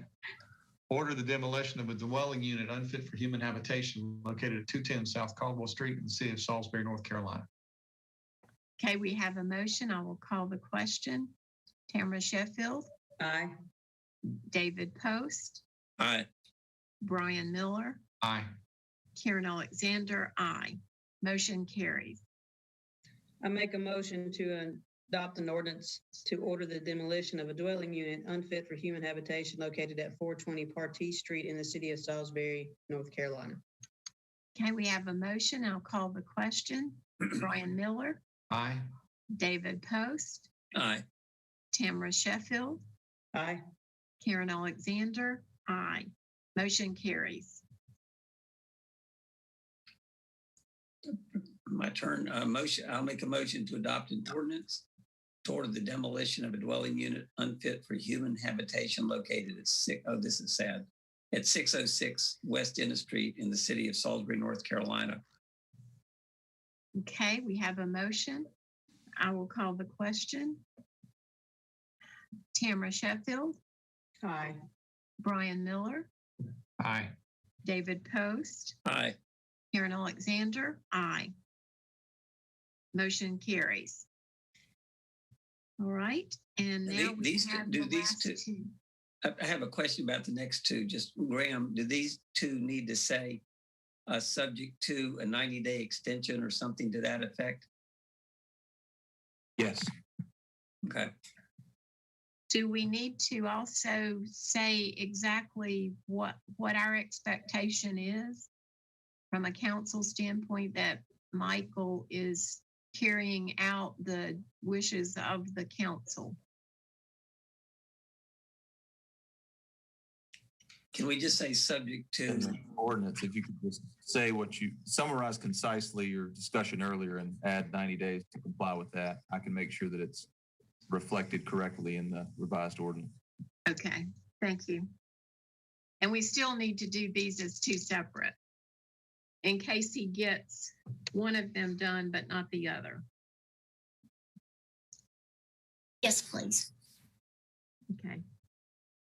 Order the demolition of a dwelling unit unfit for human habitation located at 210 South Caldwell Street in the city of Salisbury, North Carolina. Okay, we have a motion. I will call the question. Tamara Sheffield, Aye. David Post, Aye. Brian Miller, Aye. Karen Alexander, aye. Motion carries. I make a motion to adopt an ordinance to order the demolition of a dwelling unit unfit for human habitation located at 420 Partee Street in the city of Salisbury, North Carolina. Okay, we have a motion. I'll call the question. Brian Miller, Aye. David Post, Aye. Tamara Sheffield, Aye. Karen Alexander, aye. Motion carries. My turn. I'll make a motion to adopt an ordinance to order the demolition of a dwelling unit unfit for human habitation located at this is sad, at 606 West Ennis Street in the city of Salisbury, North Carolina. Okay, we have a motion. I will call the question. Tamara Sheffield, Aye. Brian Miller, Aye. David Post, Aye. Karen Alexander, aye. Motion carries. All right, and Do now we these- have do the these last two- two. I have a question about the next two. Just Graham, do these two need to say subject to a 90-day extension or something to that effect? Yes. Okay. Do we need to also say exactly what our expectation is from a council standpoint, that Michael is carrying out the wishes of the council? Can we just say subject In to? the ordinance, if you could just say what you summarize concisely your discussion earlier and add 90 days to comply with that, I can make sure that it's reflected correctly in the revised ordinance. Okay, thank you. And we still need to do these as two separate in case he gets one of them done, but not the other. Yes, please. Okay,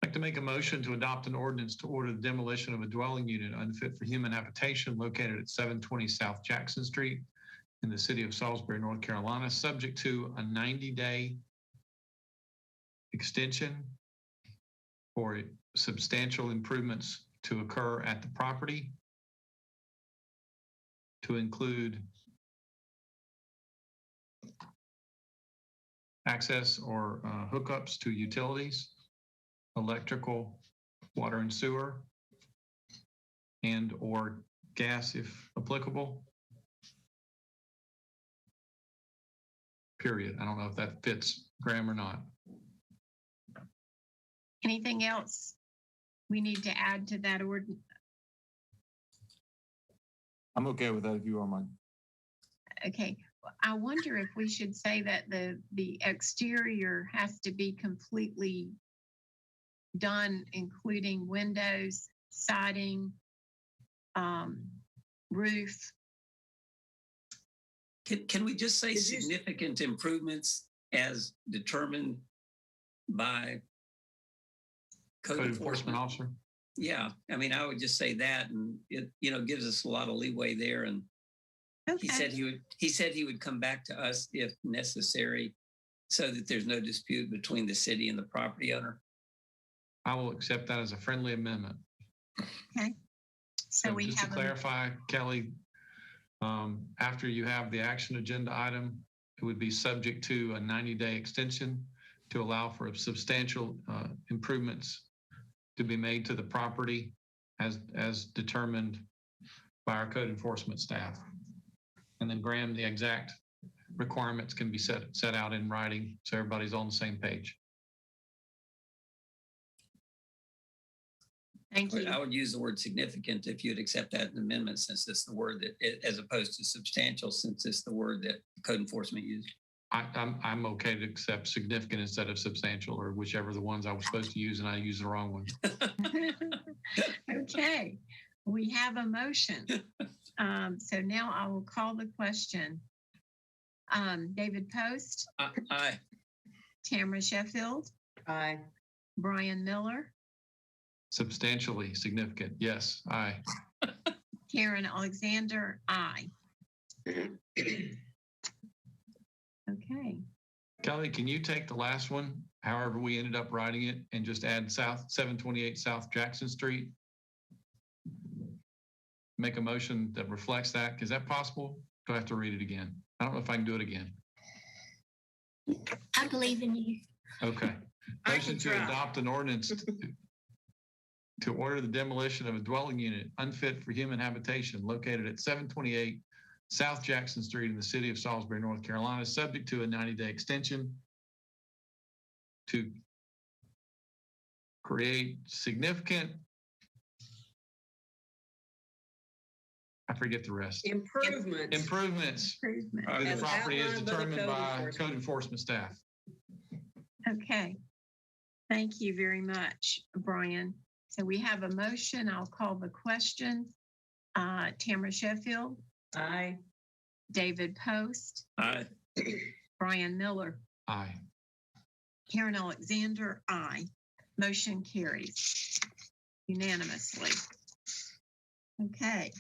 I'd like to make a motion to adopt an ordinance to order the demolition of a dwelling unit unfit for human habitation located at 720 South Jackson Street in the city of Salisbury, North Carolina, subject to a 90-day extension for substantial improvements to occur at the property, to include access or hookups to utilities, electrical, water and sewer, and or gas if applicable. Period. I don't know if that fits Graham or not. anything else we need to add to that ordinance? I'm okay with that if you are, Mike. Okay, I wonder if we should say that the exterior has to be completely done, including windows, siding, roof. Can we just say Did you- significant improvements as determined by code Code enforcement enforcement? officer. Yeah, I mean, I would just say that, and it, gives us a lot of leeway there. And he Okay. said he would come back to us if necessary, so that there's no dispute between the city and the property owner. I will accept that as a friendly amendment. So we just to have, clarify, Kelly, after you have the action agenda item, it would be subject to a 90-day extension to allow for substantial improvements to be made to the property as determined by our code enforcement staff. And then Graham, the exact requirements can be set out in writing so everybody's on the same page. thank you. I would use the word significant if you'd accept that in the amendment, since it's the word that, as opposed to substantial, since it's the word that code enforcement used. I'm okay to accept significant instead of substantial, or whichever the ones I was supposed to use and I used the wrong one. Okay, we have a motion. So now I will call the question. David Post, Aye. Tamara Sheffield, Aye. Brian Miller, Substantially significant. Yes, aye. Karen Alexander, aye. Okay, Kelly, can you take the last one, however we ended up writing it, and just add 728 South Jackson Street? Make a motion that reflects that. Is that possible? Do I have to read it again? I don't know if I can do it again. I believe in you. Okay. I Motion can to try. adopt an ordinance to order the demolition of a dwelling unit unfit for human habitation located at 728 South Jackson Street in the city of Salisbury, North Carolina, subject to a 90-day extension to create significant, I forget the rest. Improvements. Improvements improvement. to the As property as outlined by the determined code by enforcement. code enforcement staff. Okay. Thank you very much, Brian. So we have a motion. I'll call the question. Tamara Sheffield, Aye. David Post, Aye. Brian Miller, Aye. Karen Alexander, aye. Motion carries unanimously. Okay,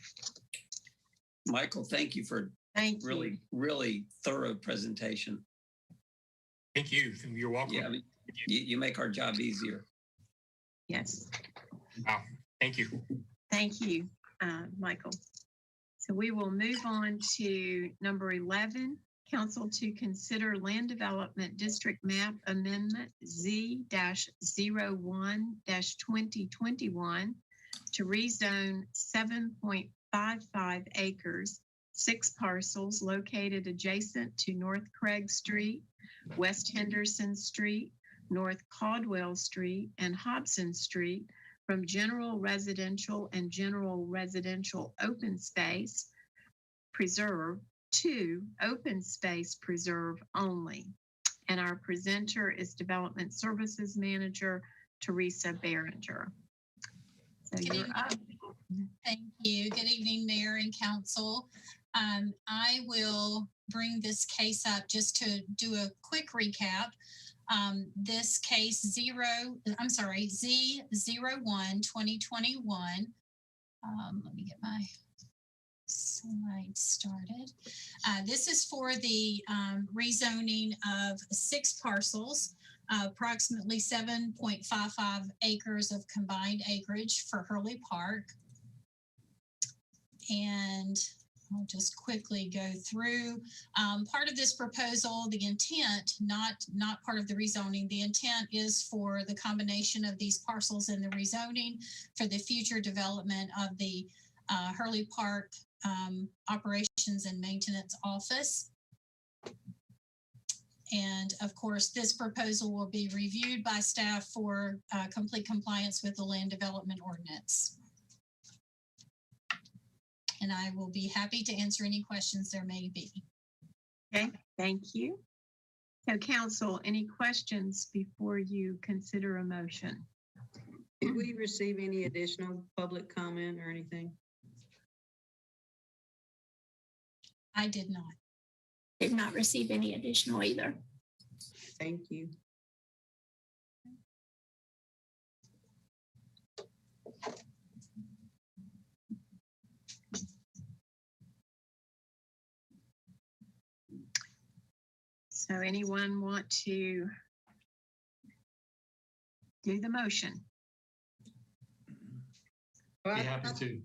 Michael, thank you for thank you. really, really thorough presentation. Thank you. You're welcome. Yeah, I mean, you make our job easier. Yes, Wow. Thank you. thank you, Michael. So we will move on to number 11, council to consider land development district map amendment Z-01-2021 to rezone 7.55 acres, 6 parcels located adjacent to North Craig Street, West Henderson Street, North Caldwell Street, and Hobson Street from general residential and general residential open space preserve to open space preserve only. And our presenter is Development Services Manager, Teresa Behringer. So Good you're evening. up. Thank you. Good evening, Mayor and Council. I will bring this case up just to do a quick recap. This case Z-01-2021. Let me get my slide started. This is for the rezoning of 6 parcels, approximately 7.55 acres of combined acreage for Hurley Park. And I'll just quickly go through. Part of this proposal, the intent, not part of the rezoning, the intent is for the combination of these parcels in the rezoning for the future development of the Hurley Park Operations and Maintenance Office. And of course, this proposal will be reviewed by staff for complete compliance with the land development ordinance. And I will be happy to answer any questions there may be. Okay, thank you. So council, any questions before you consider a motion? Did we receive any additional public comment or anything? I did not. Did not receive any additional either. Thank you. So anyone want to do the motion? Well, Be happy to.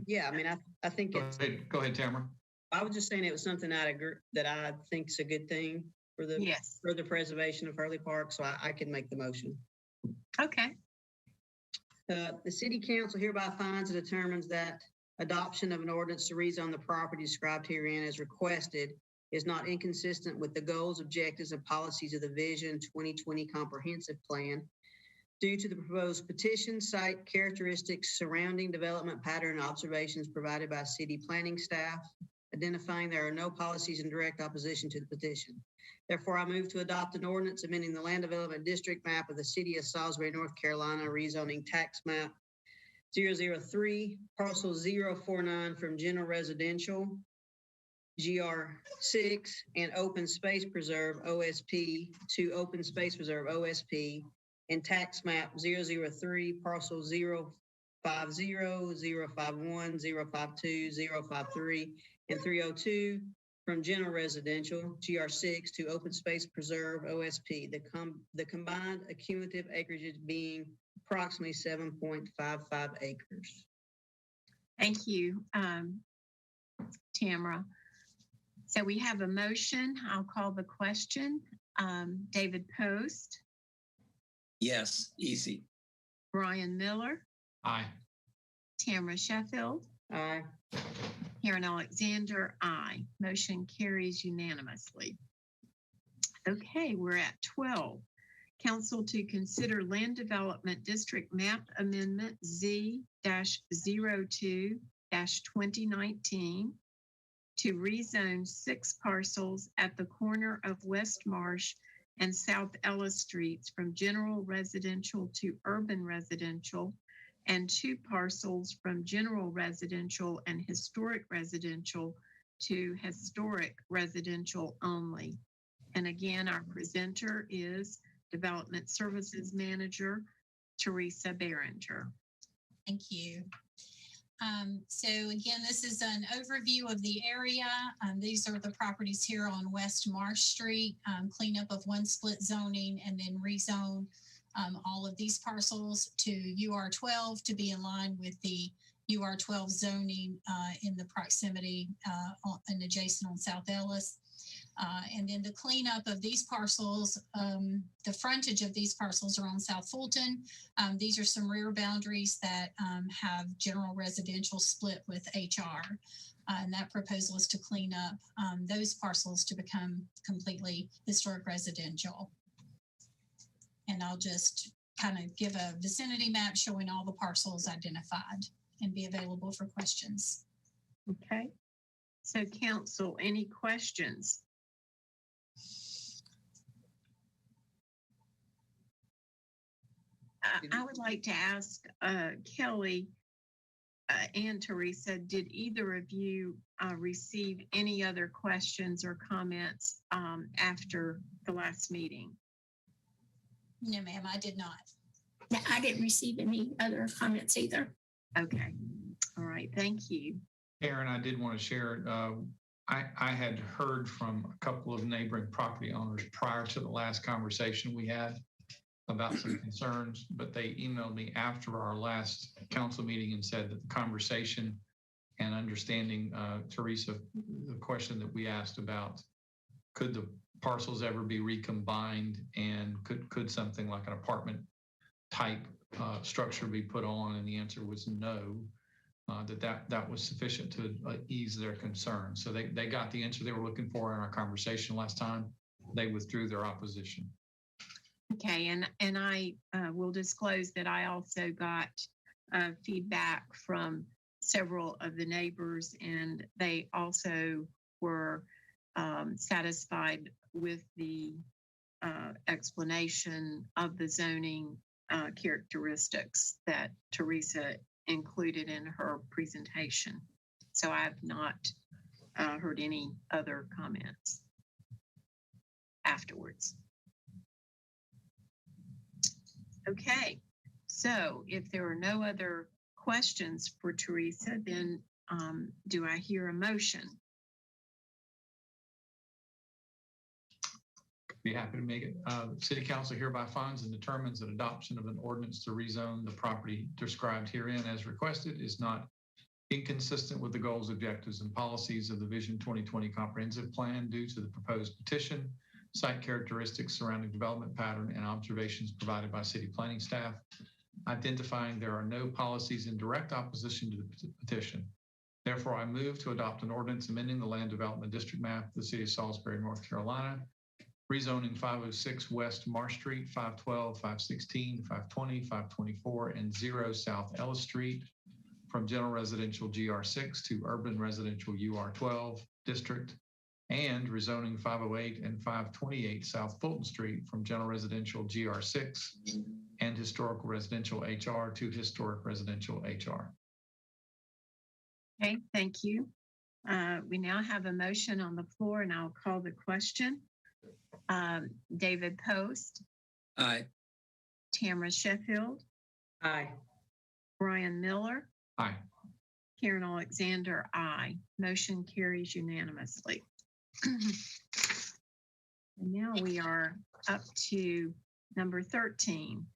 Yeah, I mean, I think it's, Go ahead, Tamara. I was just saying it was something that I think is a good thing for the Yes. further preservation of Hurley Park, so I can make the motion. Okay. The city council hereby finds and determines that adoption of an ordinance to rezone the property described herein as requested is not inconsistent with the goals, objectives, and policies of the Vision 2020 Comprehensive Plan due to the proposed petition, site characteristics, surrounding development pattern, and observations provided by city planning staff, identifying there are no policies in direct opposition to the petition. Therefore, I move to adopt an ordinance amending the land development district map of the city of Salisbury, North Carolina, rezoning tax map 003, parcel 049 from general residential, GR6, and open space preserve OSP to open space preserve OSP, and tax map 003, parcel 050, 051, 052, 053, and 302 from general residential, GR6, to open space preserve OSP, the combined accumulative acreage being approximately 7.55 acres. Thank you, Tamara. So we have a motion. I'll call the question. David Post, Yes, easy. Brian Miller, Aye. Tamara Sheffield, Aye. Karen Alexander, aye. Motion carries unanimously. Okay, we're at 12. Council to consider Land Development District Map Amendment Z-02-2019 to rezone 6 parcels at the corner of West Marsh and South Ellis Streets from general residential to urban residential, and 2 parcels from general residential and historic residential to historic residential only. And again, our presenter is Development Services Manager, Teresa Behringer. Thank you. So again, this is an overview of the area. These are the properties here on West Marsh Street, cleanup of one split zoning and then rezone all of these parcels to UR12 to be in line with the UR12 zoning in the proximity and adjacent on South Ellis. And then the cleanup of these parcels, the frontage of these parcels are on South Fulton. These are some rear boundaries that have general residential split with HR. And that proposal is to clean up those parcels to become completely historic residential. And I'll just kind of give a vicinity map showing all the parcels identified and be available for questions. Okay. So council, any questions? I would like to ask Kelly and Teresa, did either of you receive any other questions or comments after the last meeting? No, ma'am, I did not. Yeah, I didn't receive any other comments either. Okay. All right. Thank you. Aaron, I did want to share, I had heard from a couple of neighboring property owners prior to the last conversation we had about some concerns, but they emailed me after our last council meeting and said that the conversation and understanding, Teresa, the question that we asked about, could the parcels ever be recombined, and could something like an apartment type structure be put on? And the answer was no. That was sufficient to ease their concern. So they got the answer they were looking for in our conversation last time. They withdrew their opposition. Okay, and I will disclose that I also got feedback from several of the neighbors, and they also were satisfied with the explanation of the zoning characteristics that Teresa included in her presentation. So I have not heard any other comments afterwards. Okay, so if there are no other questions for Teresa, then do I hear a motion? Be happy to make it. City Council hereby finds and determines that adoption of an ordinance to rezone the property described herein as requested is not inconsistent with the goals, objectives, and policies of the Vision 2020 Comprehensive Plan due to the proposed petition, site characteristics surrounding development pattern, and observations provided by city planning staff, identifying there are no policies in direct opposition to the petition. Therefore, I move to adopt an ordinance amending the land development district map of the city of Salisbury, North Carolina, rezoning 506 West Marsh Street, 512, 516, 520, 524, and 0 South Ellis Street from general residential GR6 to urban residential UR12 district, and rezoning 508 and 528 South Fulton Street from general residential GR6 and historical residential HR to historic residential HR. Okay, thank you. We now have a motion on the floor, and I'll call the question. David Post, Aye. Tamara Sheffield, Aye. Brian Miller, Aye. Karen Alexander, aye. Motion carries unanimously. And now we are up to number 13.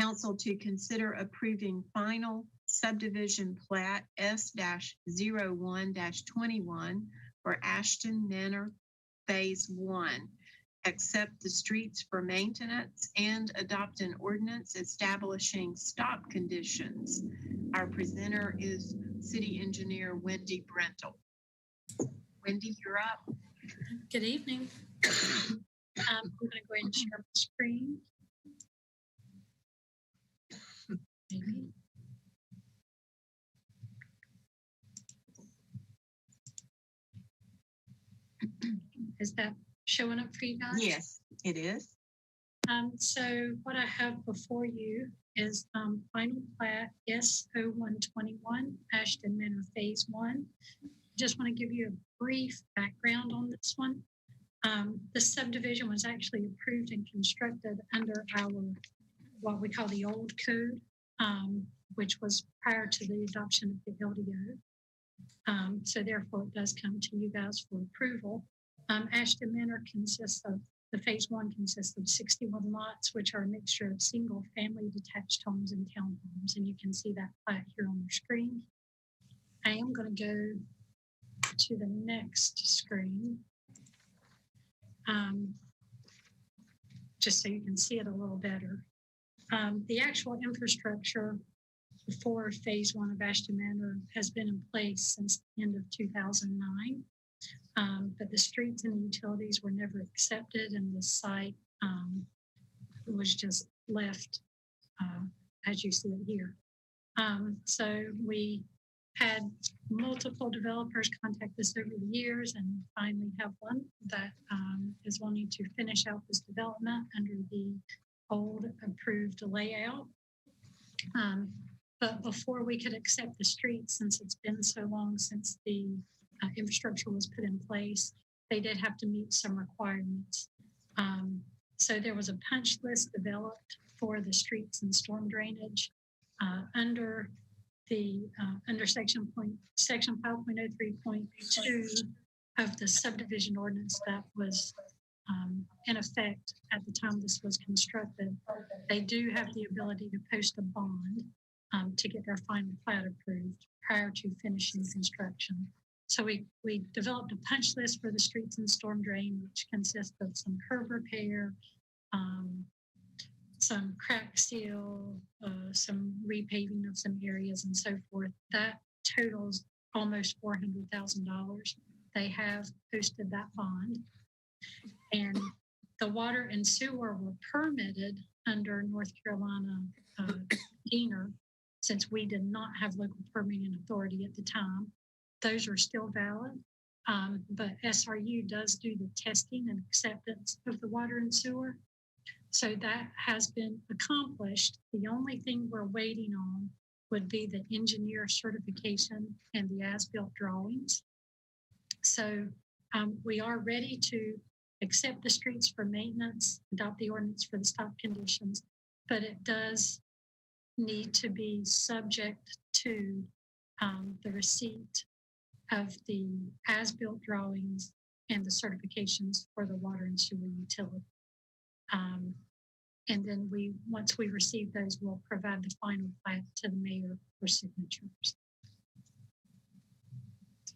Council to consider approving final subdivision plat S-01-21 for Ashton Manor Phase 1. Accept the streets for maintenance and adopt an ordinance establishing stop conditions. Our presenter is City Engineer Wendy Brentel. Wendy, you're up. Good evening. I'm going to go ahead and share my screen. Maybe. Is that showing up for you guys? Yes, it is. So what I have before you is final plat S-01-21 Ashton Manor Phase 1. Just want to give you a brief background on this one. The subdivision was actually approved and constructed under our, what we call the old code, which was prior to the adoption of the LDO. So therefore it does come to you guys for approval. Ashton Manor consists of, the Phase 1 consists of 61 lots, which are a mixture of single family detached homes and townhomes. And you can see that plat here on your screen. I am going to go to the next screen. Just so you can see it a little better. The actual infrastructure for Phase 1 of Ashton Manor has been in place since the end of 2009. But the streets and the utilities were never accepted, and the site was just left as you see it here. So we had multiple developers contact us over the years, and finally have one that is wanting to finish out this development under the old approved layout. But before we could accept the streets, since it's been so long since the infrastructure was put in place, they did have to meet some requirements. So there was a punch list developed for the streets and storm drainage under the under section 5.03.2 of the subdivision ordinance that was in effect at the time this was constructed. They do have the ability to post a bond to get their final plat approved prior to finishing construction. So we developed a punch list for the streets and storm drain, which consists of some curb repair, some crack seal, some repaving of some areas and so forth. That totals almost $400,000. They have posted that bond. And the water and sewer were permitted under North Carolina DENR, since we did not have local permitting authority at the time. Those are still valid, but SRU does do the testing and acceptance of the water and sewer. So that has been accomplished. The only thing we're waiting on would be the engineer certification and the as-built drawings. So we are ready to accept the streets for maintenance, adopt the ordinance for the stop conditions, but it does need to be subject to the receipt of the as-built drawings and the certifications for the water and sewer utility. And then once we receive those, we'll provide the final plat to the mayor for signatures.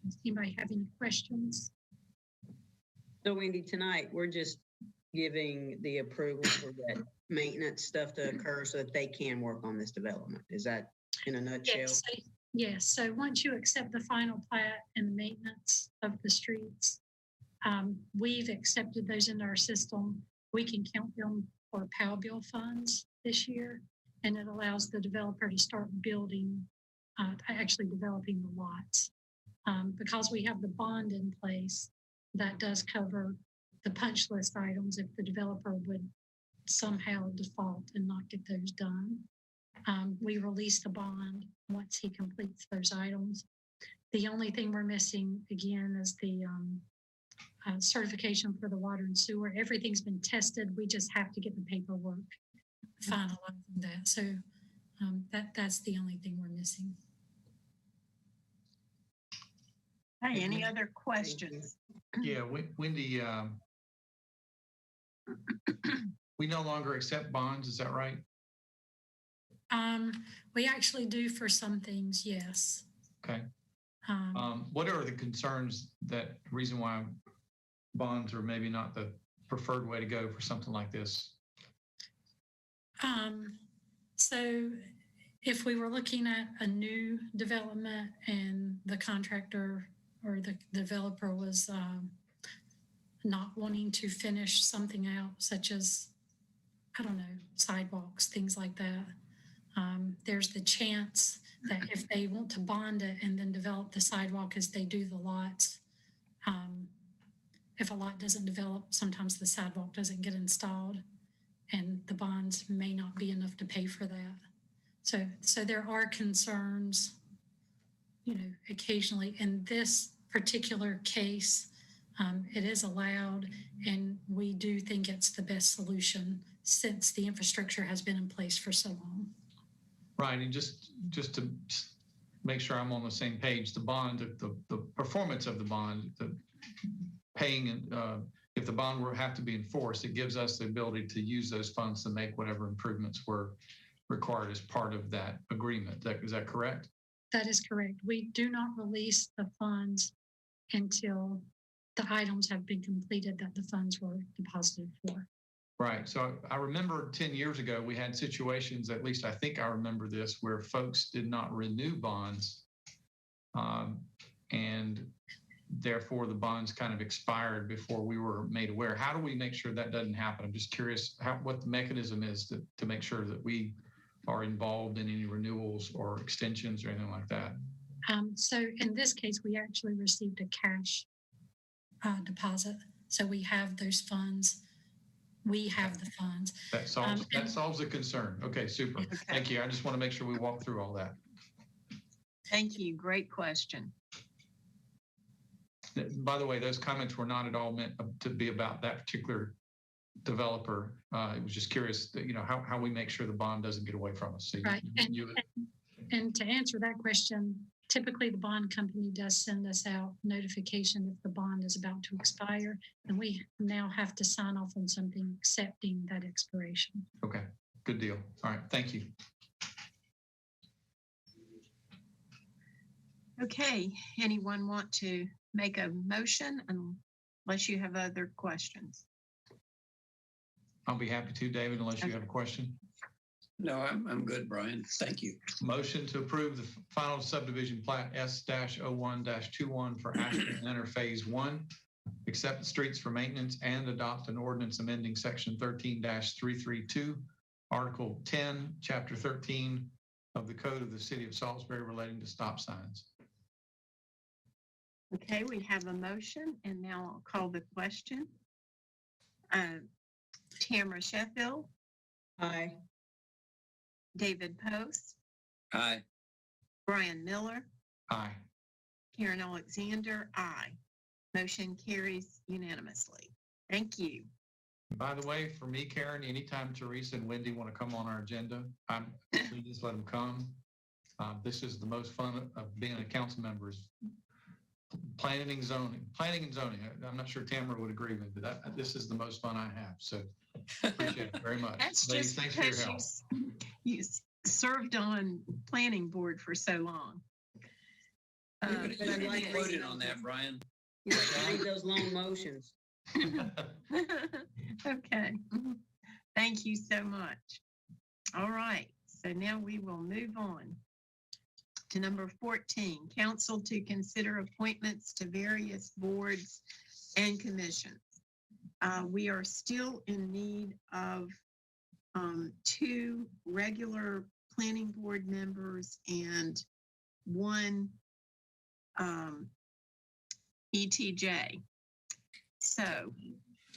Does anybody have any questions? So Wendy, tonight, we're just giving the approval for that maintenance stuff to occur so that they can work on this development. Is that in a nutshell? Yes. So once you accept the final plat and the maintenance of the streets, we've accepted those into our system. We can count them for POW bill funds this year, and it allows the developer to start building, actually developing the lots. Because we have the bond in place, that does cover the punch list items if the developer would somehow default and not get those done. We release the bond once he completes those items. The only thing we're missing, again, is the certification for the water and sewer. Everything's been tested. We just have to get the paperwork finalizing that. So that's the only thing we're missing. Hey, any other questions? Yeah, Wendy, we no longer accept bonds, is that right? We actually do for some things, yes. Okay. What are the concerns reason why bonds are maybe not the preferred way to go for something like this? So if we were looking at a new development and the contractor or the developer was not wanting to finish something out, such as, I don't know, sidewalks, things like that, there's the chance that if they want to bond it and then develop the sidewalk as they do the lots, if a lot doesn't develop, sometimes the sidewalk doesn't get installed and the bonds may not be enough to pay for that. So there are concerns, occasionally. In this particular case, it is allowed, and we do think it's the best solution since the infrastructure has been in place for so long. Right, and just to make sure I'm on the same page, the bond, the performance of the bond, the paying, if the bond were have to be enforced, it gives us the ability to use those funds to make whatever improvements were required as part of that agreement. Is that correct? That is correct. We do not release the funds until the items have been completed that the funds were deposited for. Right. So I remember 10 years ago, we had situations, at least I think I remember this, where folks did not renew bonds. And therefore the bonds kind of expired before we were made aware. How do we make sure that doesn't happen? I'm just curious what the mechanism is to make sure that we are involved in any renewals or extensions or anything like that. So in this case, we actually received a cash deposit. So we have those funds. We have the funds. That solves the concern. Okay, super. Okay. Thank you. I just want to make sure we walk through all that. Thank you. Great question. By the way, those comments were not at all meant to be about that particular developer. It was just curious that, how we make sure the bond doesn't get away from us. So right. And to answer that question, typically the bond company does send us out notification if the bond is about to expire, and we now have to sign off on something accepting that expiration. Okay, good deal. All right, thank you. Okay, anyone want to make a motion unless you have other questions? I'll be happy to, David, unless you have a question. No, I'm good, Brian. Thank you. Motion to approve the final subdivision plat S-01-21 for Ashton Manor Phase 1, accept the streets for maintenance and adopt an ordinance amending section 13-332, Article 10, Chapter 13 of the Code of the City of Salisbury relating to stop signs. Okay, we have a motion, and now I'll call the question. Tamara Sheffield. Aye. David Post. Aye. Brian Miller. Aye. Karen Alexander. Aye. Motion carries unanimously. Thank you. By the way, for me, Karen, anytime Teresa and Wendy want to come on our agenda, we just let them come. This is the most fun of being a council member, is Planning and zoning. I'm not sure Tamara would agree with me, but this is the most fun I have. So appreciate it very much. That's Ladies, just thanks for your because help. you served on planning board for so long. You're gonna but I be like quoted reading on that, Brian. You like to read those long motions. Okay. Thank you so much. All right. So now we will move on to number 14, council to consider appointments to various boards and commissions. We are still in need of 2 regular planning board members and 1 ETJ. So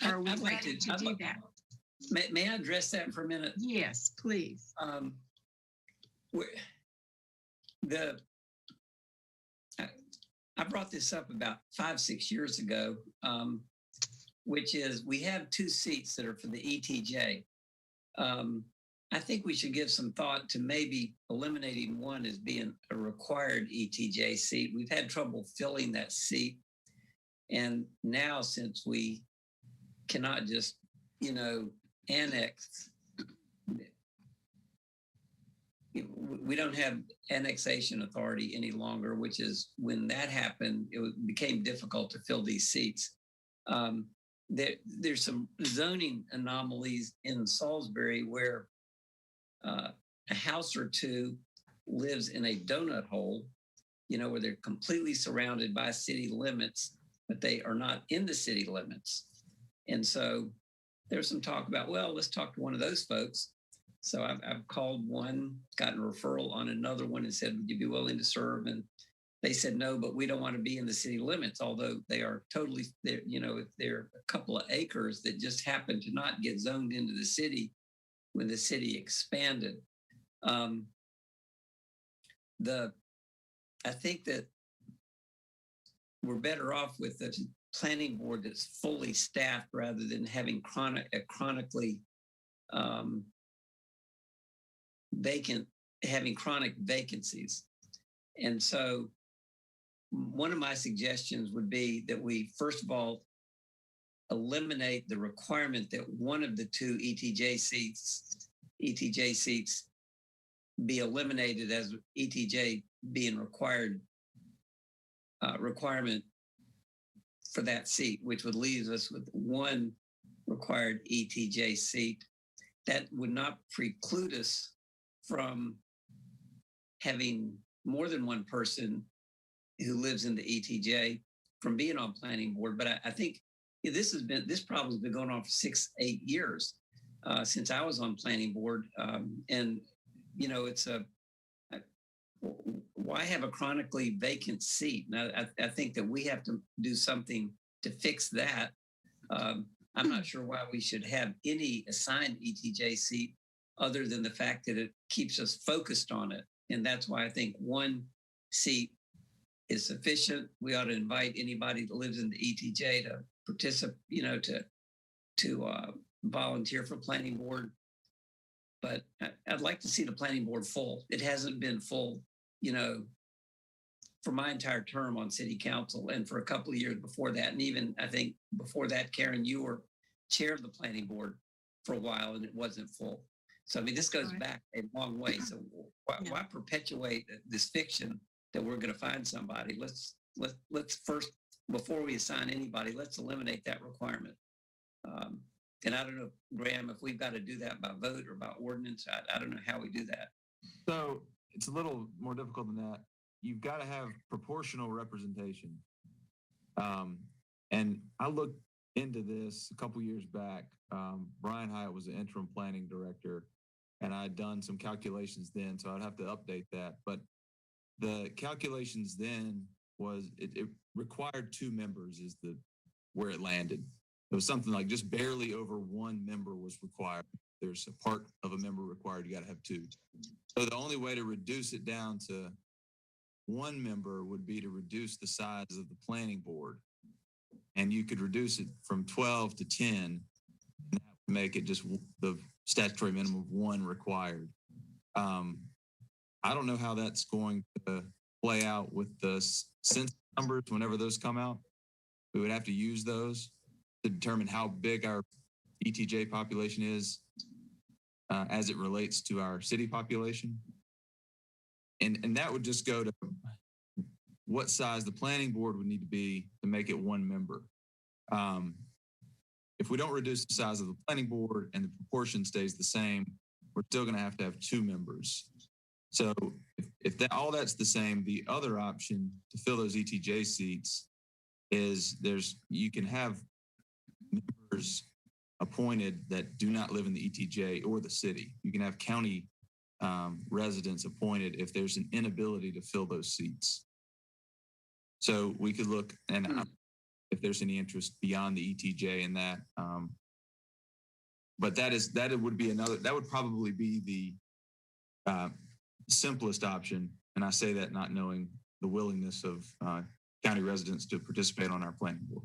are we I'd like ready to I'd do like- that? May I address that for a minute? Yes, please. I brought this up about 5-6 years ago, which is we have 2 seats that are for the ETJ. I think we should give some thought to maybe eliminating one as being a required ETJ seat. We've had trouble filling that seat. And now, since we cannot just, annex, we don't have annexation authority any longer, which is when that happened, it became difficult to fill these seats. There's some zoning anomalies in Salisbury where a house or 2 lives in a donut hole, where they're completely surrounded by city limits, but they are not in the city limits. And so there's some talk about, well, let's talk to one of those folks. So I've called one, gotten a referral on another one and said, would you be willing to serve? And they said, no, but we don't want to be in the city limits, although they are totally, if they're a couple of acres that just happen to not get zoned into the city when the city expanded. I think that we're better off with the planning board that's fully staffed rather than having chronically having chronic vacancies. And so one of my suggestions would be that we, first of all, eliminate the requirement that one of the 2 ETJ seats be eliminated as ETJ being requirement for that seat, which would leave us with 1 required ETJ seat. That would not preclude us from having more than 1 person who lives in the ETJ from being on planning board. But I think this problem has been going on for 6-8 years since I was on planning board. And, it's why have a chronically vacant seat? Now, I think that we have to do something to fix that. I'm not sure why we should have any assigned ETJ seat other than the fact that it keeps us focused on it. And that's why I think 1 seat is sufficient. We ought to invite anybody that lives in the ETJ to participate, to volunteer for planning board. But I'd like to see the planning board full. It hasn't been full, for my entire term on city council and for a couple of years before that. And even I think before that, Karen, you were chair of the planning board for a while and it wasn't full. So, this goes back a long way. So why perpetuate this fiction that we're going to find somebody? Let's first, before we assign anybody, let's eliminate that requirement. And I don't know, Graham, if we've got to do that by vote or by ordinance. I don't know how we do that. So it's a little more difficult than that. You've got to have proportional representation. And I looked into this a couple years back. Brian Hyatt was the interim planning director, and I'd done some calculations then, so I'd have to update that. But the calculations then was it required 2 members is where it landed. It was something like just barely over 1 member was required. There's a part of a member required. You got to have 2. So the only way to reduce it down to 1 member would be to reduce the size of the planning board. And you could reduce it from 12 to 10, and that would make it just the statutory minimum of 1 required. I don't know how that's going to play out with the census numbers, whenever those come out, we would have to use those to determine how big our ETJ population is as it relates to our city population. And that would just go to what size the planning board would need to be to make it one member. If we don't reduce the size of the planning board and the proportion stays the same, we're still going to have 2 members. So if that, all that's the same, the other option to fill those ETJ seats is you can have members appointed that do not live in the ETJ or the city. You can have county residents appointed if there's an inability to fill those seats. So we could look and if there's any interest beyond the ETJ in that. But that would be another, that would probably be the simplest option. And I say that not knowing the willingness of county residents to participate on our planning board.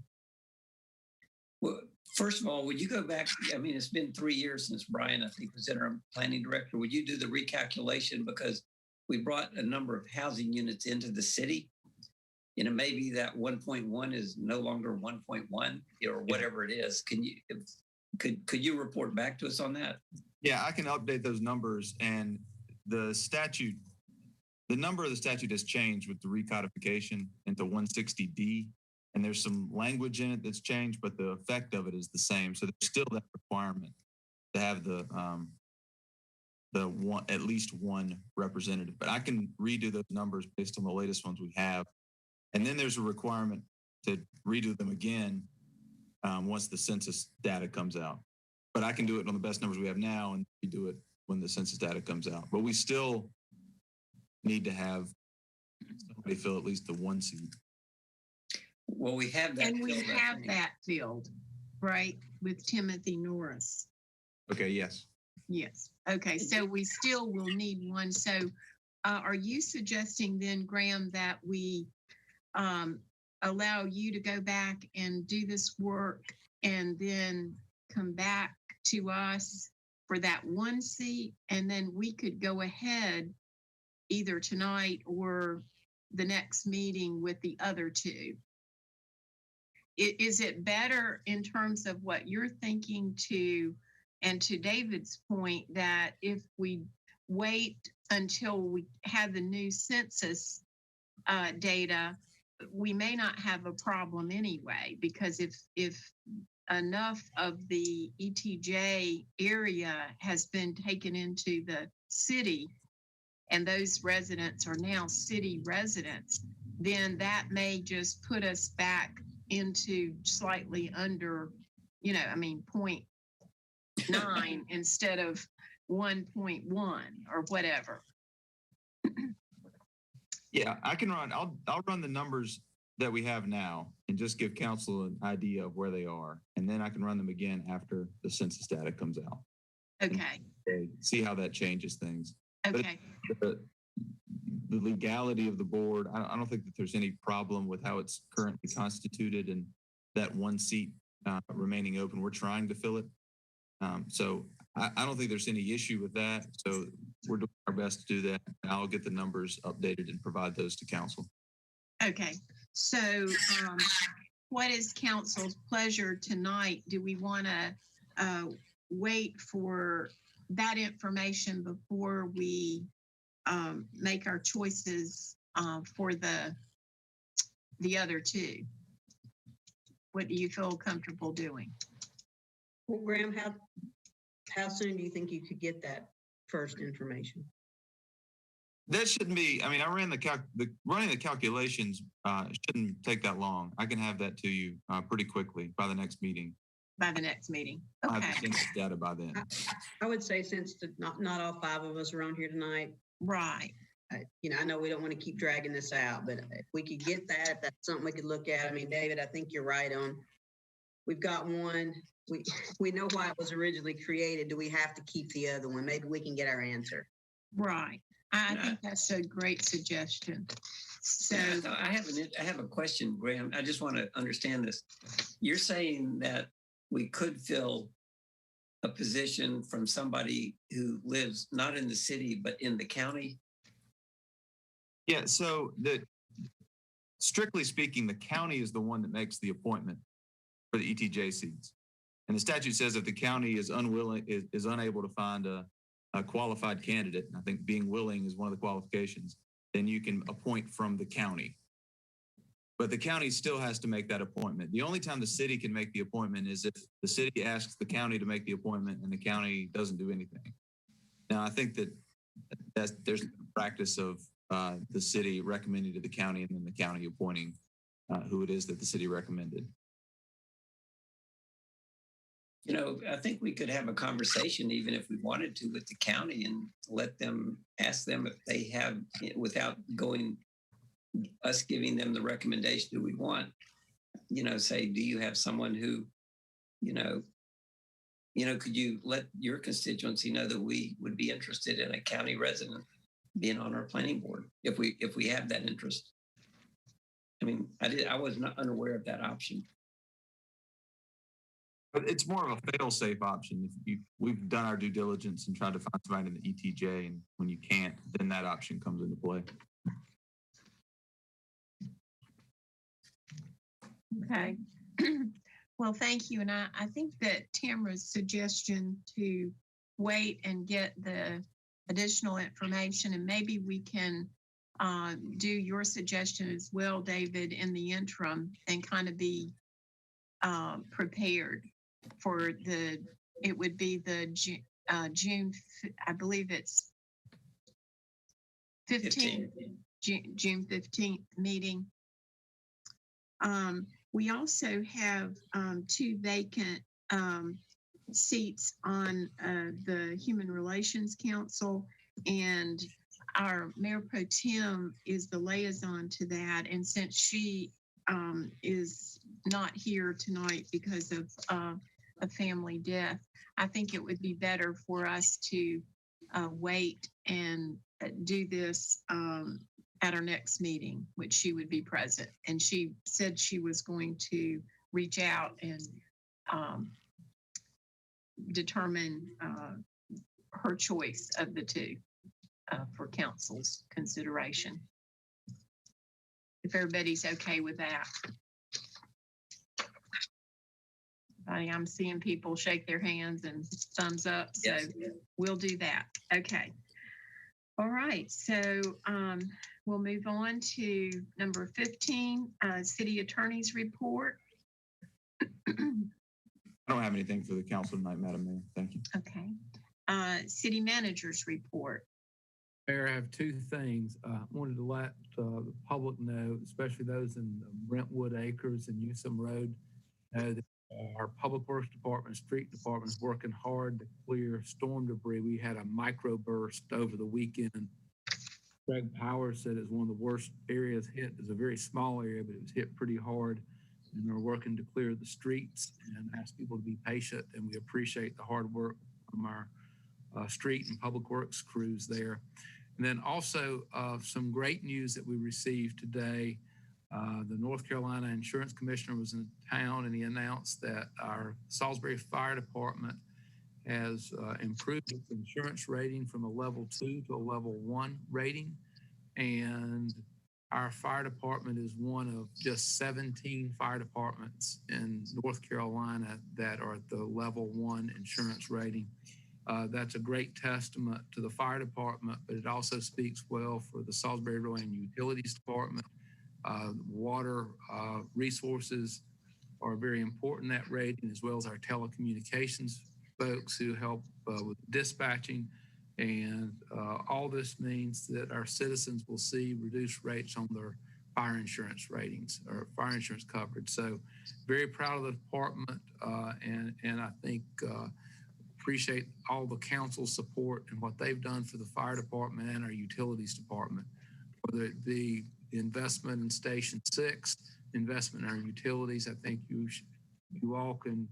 Well, first of all, would you go back? I mean, it's been 3 years since Brian, I think, was interim planning director. Would you do the recalculation? Because we brought a number of housing units into the city. You know, maybe that 1.1 is no longer 1.1 or whatever it is. Can you, could you report back to us on that? Yeah, I can update those numbers, and the statute, the number of the statute has changed with the recodification into 160D. And there's some language in it that's changed, but the effect of it is the same. So there's still that requirement to have the one, at least one representative. But I can redo those numbers based on the latest ones we have. And then there's a requirement to redo them again once the census data comes out. But I can do it on the best numbers we have now and redo it when the census data comes out. But we still need to have somebody fill at least the 1 seat. Well, we have that. And we filled, I have think. that filled, right, with Timothy Norris. Okay, yes. Yes. Okay, so we still will need one. So are you suggesting then, Graham, that we allow you to go back and do this work and then come back to us for that 1 seat? And then we could go ahead either tonight or the next meeting with the other 2. Is it better in terms of what you're thinking and to David's point, that if we wait until we have the new census data, we may not have a problem anyway, because if enough of the ETJ area has been taken into the city and those residents are now city residents, then that may just put us back into slightly under, 0.9 instead of 1.1 or whatever. Yeah, I can run. I'll run the numbers that we have now and just give council an idea of where they are, and then I can run them again after the census data comes out. Okay. See how that changes things. Okay. But the legality of the board, I don't think that there's any problem with how it's currently constituted and that 1 seat remaining open. We're trying to fill it. So I don't think there's any issue with that. So we're doing our best to do that. And I'll get the numbers updated and provide those to council. Okay. So what is council's pleasure tonight? Do we want to wait for that information before we make our choices for the other 2? What do you feel comfortable doing? Well, Graham, how soon do you think you could get that first information? That shouldn't be, I mean, I ran running the calculations shouldn't take that long. I can have that to you pretty quickly by the next meeting. By the next meeting. I'll have the Okay. census data by then. I would say since not all 5 of us are on here tonight, Right. I know we don't want to keep dragging this out, but if we could get that, if that's something we could look at. I mean, David, I think you're right on. We've got one. We know why it was originally created. Do we have to keep the other one? Maybe we can get our answer. Right. I think that's a great suggestion. So Yeah, I have a question, Graham. I just want to understand this. You're saying that we could fill a position from somebody who lives not in the city, but in the county? Yeah, so strictly speaking, the county is the one that makes the appointment for the ETJ seats. And the statute says if the county is unwilling, is unable to find a qualified candidate, and I think being willing is one of the qualifications, then you can appoint from the county. But the county still has to make that appointment. The only time the city can make the appointment is if the city asks the county to make the appointment and the county doesn't do anything. Now, I think that there's a practice of the city recommending to the county and then the county appointing who it is that the city recommended. You know, I think we could have a conversation, even if we wanted to, with the county and let them ask them if they have, without us giving them the recommendation that we want, you know, say, do you have someone who, could you let your constituency know that we would be interested in a county resident being on our planning board if we have that interest? I mean, I was not unaware of that option. But it's more of a fail-safe option. We've done our due diligence and tried to find somebody in the ETJ, and when you can't, then that option comes into play. Okay. Well, thank you. And I think that Tamara's suggestion to wait and get the additional information, and maybe we can do your suggestion as well, David, in the interim, and kind of be prepared for it would be the June, I believe it's 15th, June 15th meeting. We also have 2 vacant seats on the Human Relations Council, and our Mayor Pro Tem is the liaison to that. And since she is not here tonight because of a family death, I think it would be better for us to wait and do this at our next meeting, which she would be present. And she said she was going to reach out and determine her choice of the 2 for council's consideration. If everybody's okay with that. I'm seeing people shake their hands and thumbs up, so yes. We'll do that. Okay. All right, so we'll move on to number 15, City Attorney's Report. I don't have anything for the council tonight, Madam Mayor. Thank you. Okay. City Manager's Report. Mayor, I have 2 things. I wanted to let the public know, especially those in Brentwood Acres and Newsom Road, know that our Public Works Department, Street Department is working hard to clear storm debris. We had a microburst over the weekend. Greg Powers said it's one of the worst areas hit. It's a very small area, but it was hit pretty hard. And they're working to clear the streets and ask people to be patient. And we appreciate the hard work from our street and public works crews there. And then also some great news that we received today. The North Carolina Insurance Commissioner was in town and he announced that our Salisbury Fire Department has improved its insurance rating from a level 2 to a level 1 rating. And our fire department is one of just 17 fire departments in North Carolina that are at the level 1 insurance rating. That's a great testament to the fire department, but it also speaks well for the Salisbury Rowan Utilities Department. Water resources are very important in that rating, as well as our telecommunications folks who help with dispatching. And all this means that our citizens will see reduced rates on their fire insurance ratings or fire insurance coverage. So very proud of the department and I think appreciate all the council's support and what they've done for the fire department and our utilities department, whether it be investment in Station 6, investment in our utilities. I think you all can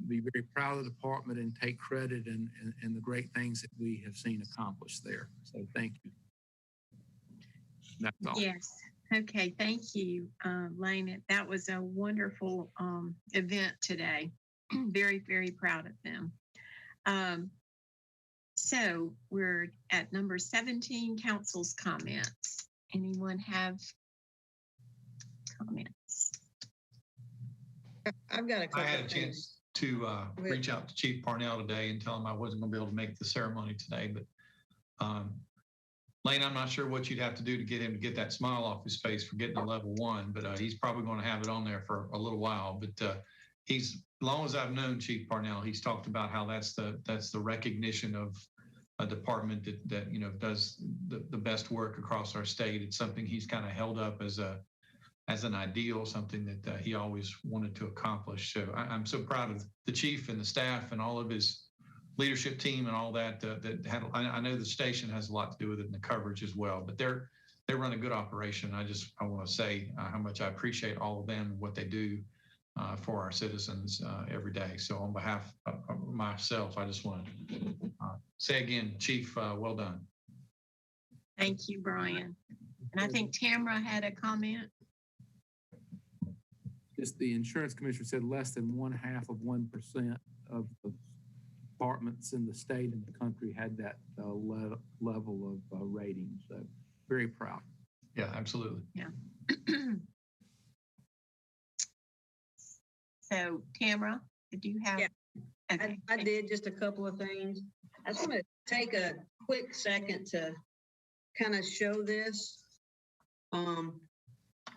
be very proud of the department and take credit in the great things that we have seen accomplished there. So thank you. That's all. Yes. Okay. Thank you, Lane. That was a wonderful event today. Very, very proud of them. So we're at number 17, council's comments. Anyone have comments? I've got a couple I had a of chance things. to reach out to Chief Parnell today and tell him I wasn't going to be able to make the ceremony today, but Lane, I'm not sure what you'd have to do to get him to get that smile off his face for getting to level 1, but he's probably going to have it on there for a little while. But as long as I've known Chief Parnell, he's talked about how that's the recognition of a department that does the best work across our state. It's something he's kind of held up as an ideal, something that he always wanted to accomplish. So I'm so proud of the chief and the staff and all of his leadership team and all that. I know the station has a lot to do with it and the coverage as well, but they run a good operation. I want to say how much I appreciate all of them and what they do for our citizens every day. So on behalf of myself, I just want to say again, Chief, well done. Thank you, Brian. And I think Tamara had a comment. Just the insurance commissioner said less than 0.5% of the departments in the state and the country had that level of rating. So very proud. Yeah, absolutely. Yeah. So Tamara, did you have? Yeah. Okay. I did just a couple of things. I just want to take a quick second to kind of show this.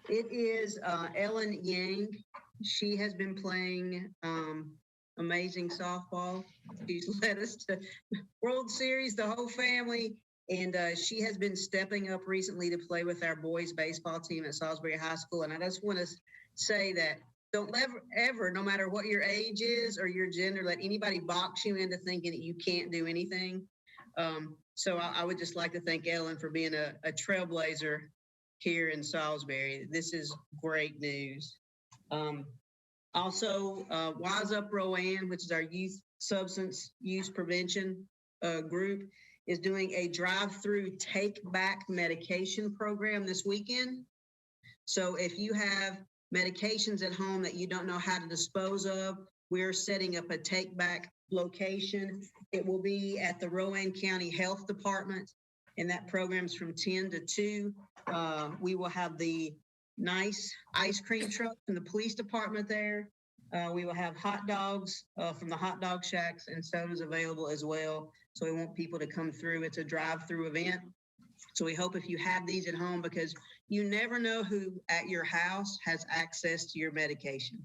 It is Ellen Yang. She has been playing amazing softball. She's led us to World Series, the whole family. And she has been stepping up recently to play with our boys baseball team at Salisbury High School. And I just want to say that don't ever, no matter what your age is or your gender, let anybody box you into thinking that you can't do anything. So I would just like to thank Ellen for being a trailblazer here in Salisbury. This is great news. Also, Wise Up Rowan, which is our youth substance use prevention group, is doing a drive-through take back medication program this weekend. So if you have medications at home that you don't know how to dispose of, we're setting up a take back location. It will be at the Rowan County Health Department, and that program's from 10 to 2. We will have the nice ice cream truck from the police department there. We will have hot dogs from the hot dog shacks and sodas available as well. So we want people to come through. It's a drive-through event. So we hope if you have these at home, because you never know who at your house has access to your medication.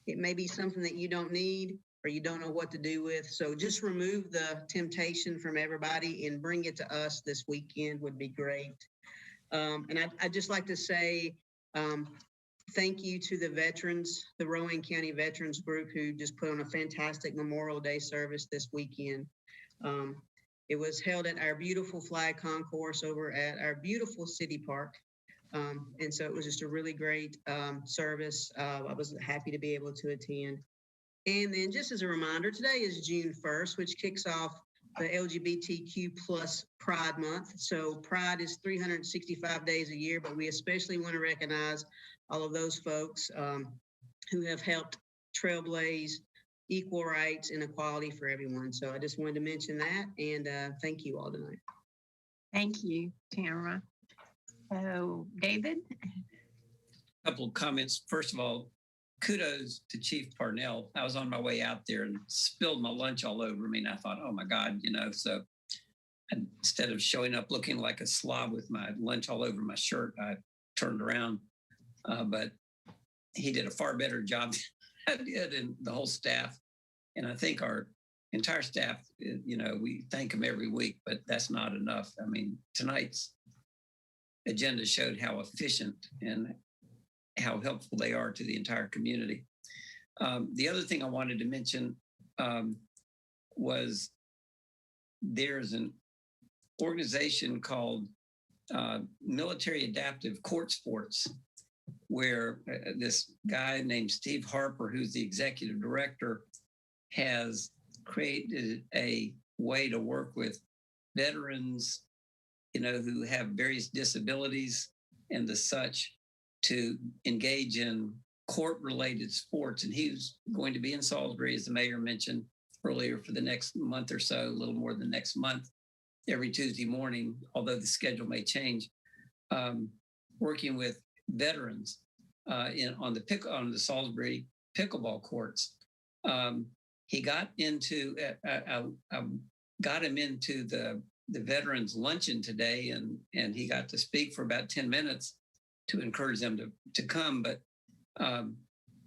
It may be something that you don't need or you don't know what to do with. So just remove the temptation from everybody and bring it to us this weekend would be great. And I'd just like to say thank you to the veterans, the Rowan County Veterans Group, who just put on a fantastic Memorial Day service this weekend. It was held at our beautiful flag concourse over at our beautiful city park. And so it was just a really great service. I was happy to be able to attend. And then just as a reminder, today is June 1st, which kicks off the LGBTQ plus Pride Month. So Pride is 365 days a year, but we especially want to recognize all of those folks who have helped trailblaze equal rights and equality for everyone. So I just wanted to mention that, and thank you all tonight. Thank you, Tamara. So David? A couple of comments. First of all, kudos to Chief Parnell. I was on my way out there and spilled my lunch all over me. And I thought, oh my God, so instead of showing up looking like a slob with my lunch all over my shirt, I turned around. But he did a far better job than I did, and the whole staff. And I think our entire staff, we thank him every week, but that's not enough. I mean, tonight's agenda showed how efficient and how helpful they are to the entire community. The other thing I wanted to mention was there's an organization called Military Adaptive Court Sports, where this guy named Steve Harper, who's the executive director, has created a way to work with veterans, who have various disabilities and the such, to engage in court-related sports. And he's going to be in Salisbury, as the mayor mentioned earlier, for the next month or so, a little more than next month, every Tuesday morning, although the schedule may change. working with veterans on the Salisbury pickleball courts. He got into got him into the veterans luncheon today, and he got to speak for about 10 minutes to encourage them to come. But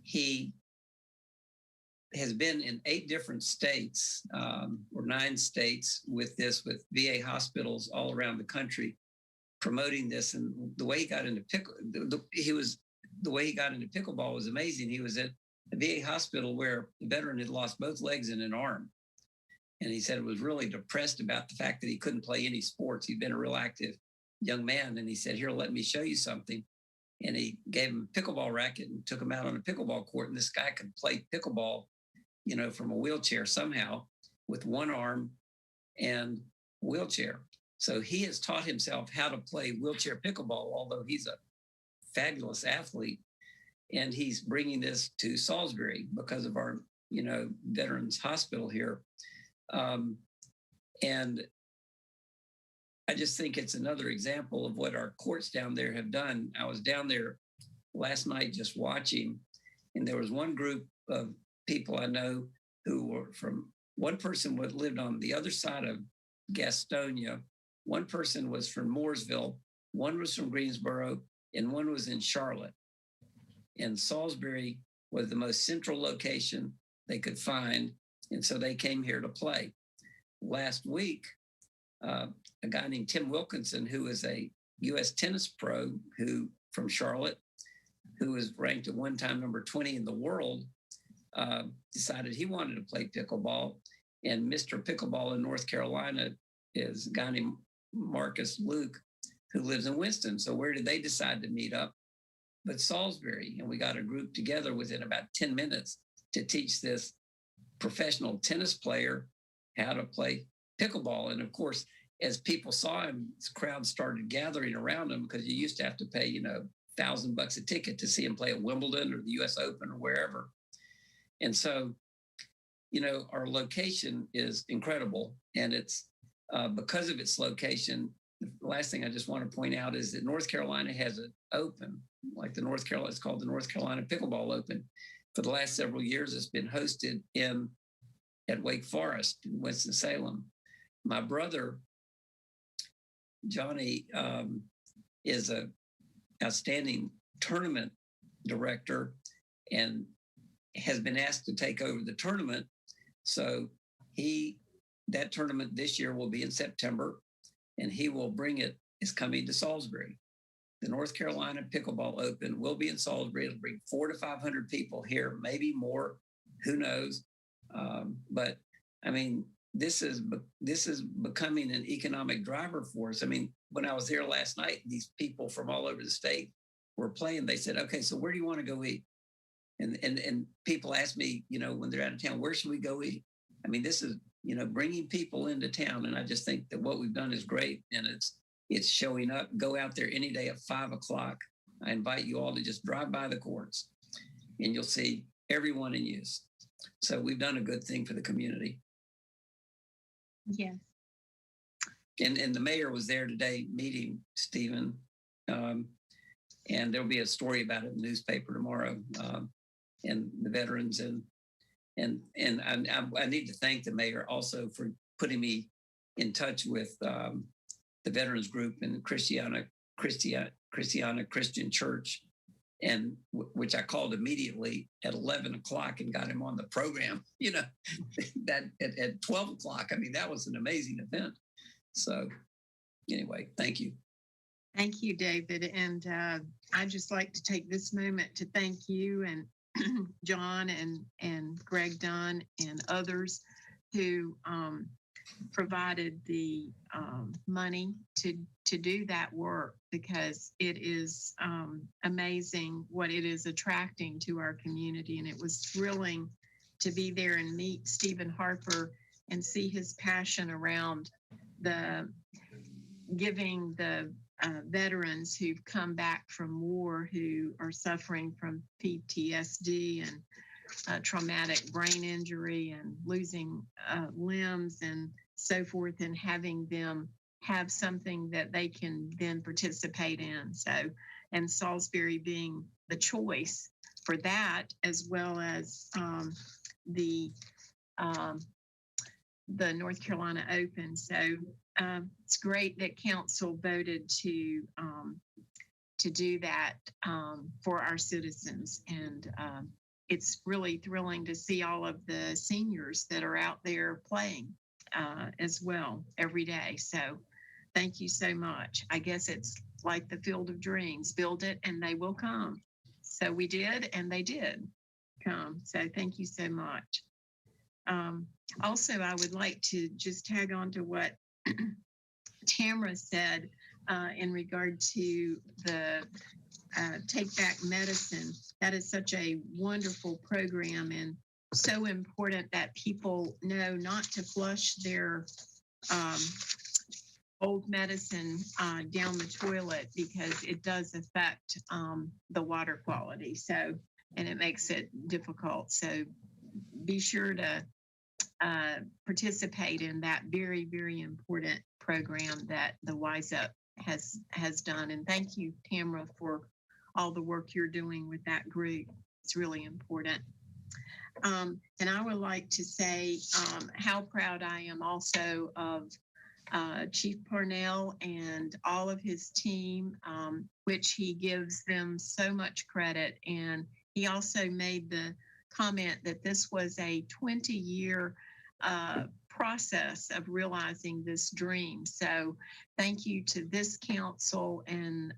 he has been in 8 different states or 9 states with VA hospitals all around the country promoting this. And the way he got into pickleball was amazing. He was at a VA hospital where the veteran had lost both legs and an arm. And he said he was really depressed about the fact that he couldn't play any sports. He'd been a real active young man. And he said, here, let me show you something. And he gave him a pickleball racket and took him out on a pickleball court. And this guy could play pickleball, from a wheelchair somehow with one arm and wheelchair. So he has taught himself how to play wheelchair pickleball, although he's a fabulous athlete. And he's bringing this to Salisbury because of our, Veterans Hospital here. And I just think it's another example of what our courts down there have done. I was down there last night just watching, and there was one group of people I know who were one person lived on the other side of Gastonia, one person was from Mooresville, one was from Greensboro, and one was in Charlotte. And Salisbury was the most central location they could find, and so they came here to play. Last week, a guy named Tim Wilkinson, who is a U.S. tennis pro from Charlotte, who was ranked at one time number 20 in the world, decided he wanted to play pickleball. And Mr. Pickleball in North Carolina is a guy named Marcus Luke, who lives in Winston. So where did they decide to meet up? But Salisbury. And we got a group together within about 10 minutes to teach this professional tennis player how to play pickleball. And of course, as people saw him, this crowd started gathering around him because you used to have to pay, $1,000 a ticket to see him play at Wimbledon or the US Open or wherever. And so, our location is incredible. And it's because of its location. The last thing I just want to point out is that North Carolina has an open, like it's called the North Carolina Pickleball Open. For the last several years, it's been hosted at Wake Forest in Winston-Salem. My brother, Johnny, is an outstanding tournament director and has been asked to take over the tournament. So that tournament this year will be in September, and he will it's coming to Salisbury. The North Carolina Pickleball Open will be in Salisbury. It'll bring 400 to 500 people here, maybe more, who knows? But I mean, this is becoming an economic driver for us. I mean, when I was there last night, these people from all over the state were playing. They said, okay, so where do you want to go eat? And people ask me, when they're out of town, where should we go eat? I mean, this is, bringing people into town. And I just think that what we've done is great. And it's showing up. Go out there any day at 5:00. I invite you all to just drive by the courts and you'll see everyone in use. So we've done a good thing for the community. Yes. And the mayor was there today meeting Stephen. And there'll be a story about it in the newspaper tomorrow. And the veterans and I need to thank the mayor also for putting me in touch with the veterans group in Christiana Christian Church, and which I called immediately at 11 o'clock and got him on the program. That at 12 o'clock. I mean, that was an amazing event. So anyway, thank you. Thank you, David. And I'd just like to take this moment to thank you and John and Greg Dunn and others who provided the money to do that work, because it is amazing what it is attracting to our community. And it was thrilling to be there and meet Stephen Harper and see his passion around giving the veterans who've come back from war, who are suffering from PTSD and traumatic brain injury and losing limbs and so forth, and having them have something that they can then participate in. So, and Salisbury being the choice for that, as well as the North Carolina Open. So it's great that council voted to do that for our citizens, and it's really thrilling to see all of the seniors that are out there playing as well every day. So thank you so much. I guess it's like the Field of Dreams, build it and they will come. So we did, and they did come. So thank you so much. Also, I would like to just tag on to what Tamara said in regard to the Take Back Medicine. That is such a wonderful program, and so important that people know not to flush their old medicine down the toilet, because it does affect the water quality. So, and it makes it difficult. So be sure to participate in that very, very important program that the Wise Up has done. And thank you, Tamara, for all the work you're doing with that group. It's really important. And I would like to say how proud I am also of Chief Parnell and all of his team, which he gives them so much credit. And he also made the comment that this was a 20-year process of realizing this dream. So thank you to this council and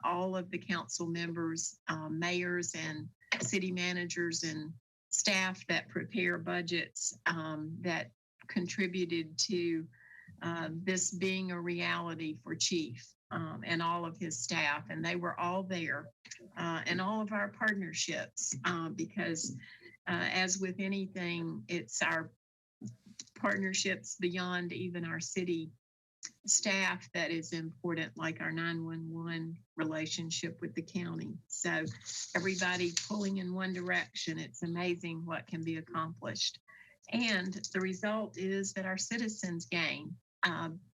all of the council members, mayors and city managers and staff that prepare budgets that contributed to this being a reality for Chief and all of his staff. And they were all there, and all of our partnerships, because as with anything, it's our partnerships beyond even our city staff that is important, like our 911 relationship with the county. So everybody pulling in one direction, it's amazing what can be accomplished. And the result is that our citizens gain,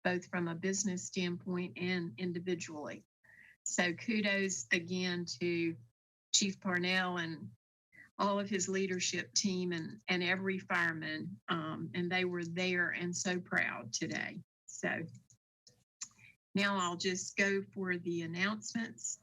both from a business standpoint and individually. So kudos again to Chief Parnell and all of his leadership team and every fireman. And they were there and so proud today. So now I'll just go for the announcements.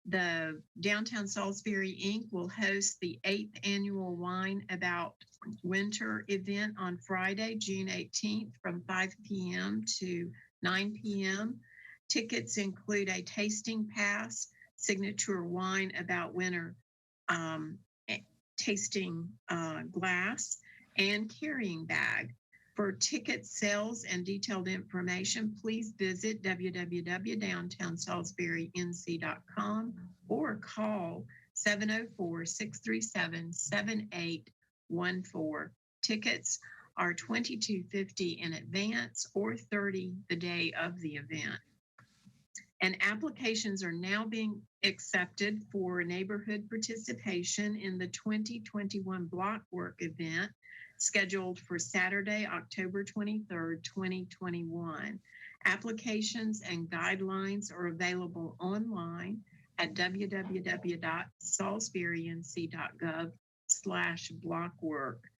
The Downtown Salisbury Inc. will host the 8th annual Wine About Winter event on Friday, June 18th from 5 p.m. to 9 p.m. Tickets include a tasting pass, signature Wine About Winter tasting glass, and carrying bag. For ticket sales and detailed information, please visit www.downtownsalisburync.com or call 704-637-7814. Tickets are $22.50 in advance or $30 the day of the event. And applications are now being accepted for neighborhood participation in the 2021 Block Work event, scheduled for Saturday, October 23rd, 2021. Applications and guidelines are available online at www.salisburync.gov/blockwork.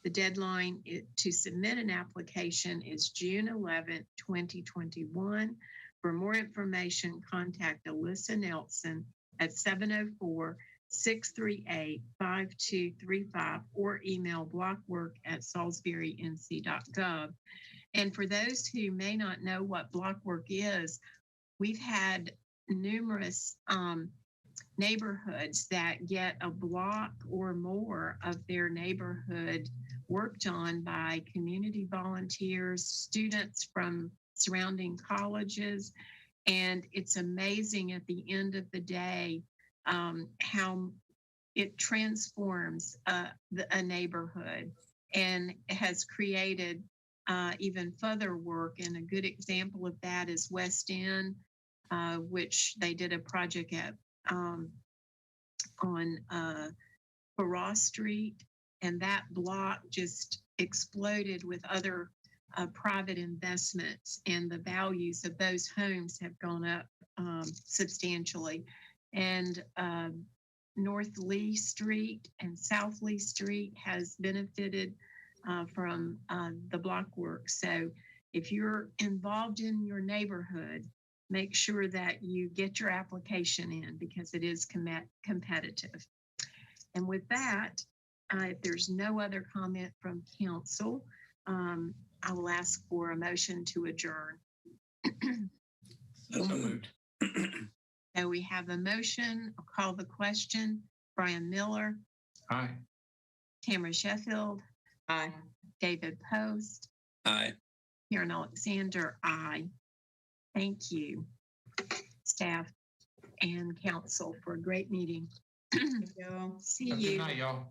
The deadline to submit an application is June 11th, 2021. For more information, contact Alyssa Nelson at 704-638-5235 or email blockwork@salisburync.gov. And for those who may not know what Blockwork is, we've had numerous neighborhoods that get a block or more of their neighborhood worked on by community volunteers, students from surrounding colleges. And it's amazing at the end of the day how it transforms a neighborhood and has created even further work. And a good example of that is West End, which they did a project at on Barraw Street, and that block just exploded with other private investments, and the values of those homes have gone up substantially. And North Lee Street and South Lee Street has benefited from the block work. So if you're involved in your neighborhood, make sure that you get your application in because it is competitive. And with that, if there's no other comment from council, I will ask for a motion to adjourn. So moved. So we have a motion. I'll call the question. Brian Miller, Aye. Tamara Sheffield, Aye. David Post, Aye. Karen Alexander, aye. Thank you, staff and council, for a great meeting. Y'all. See Have a you. Good night, y'all.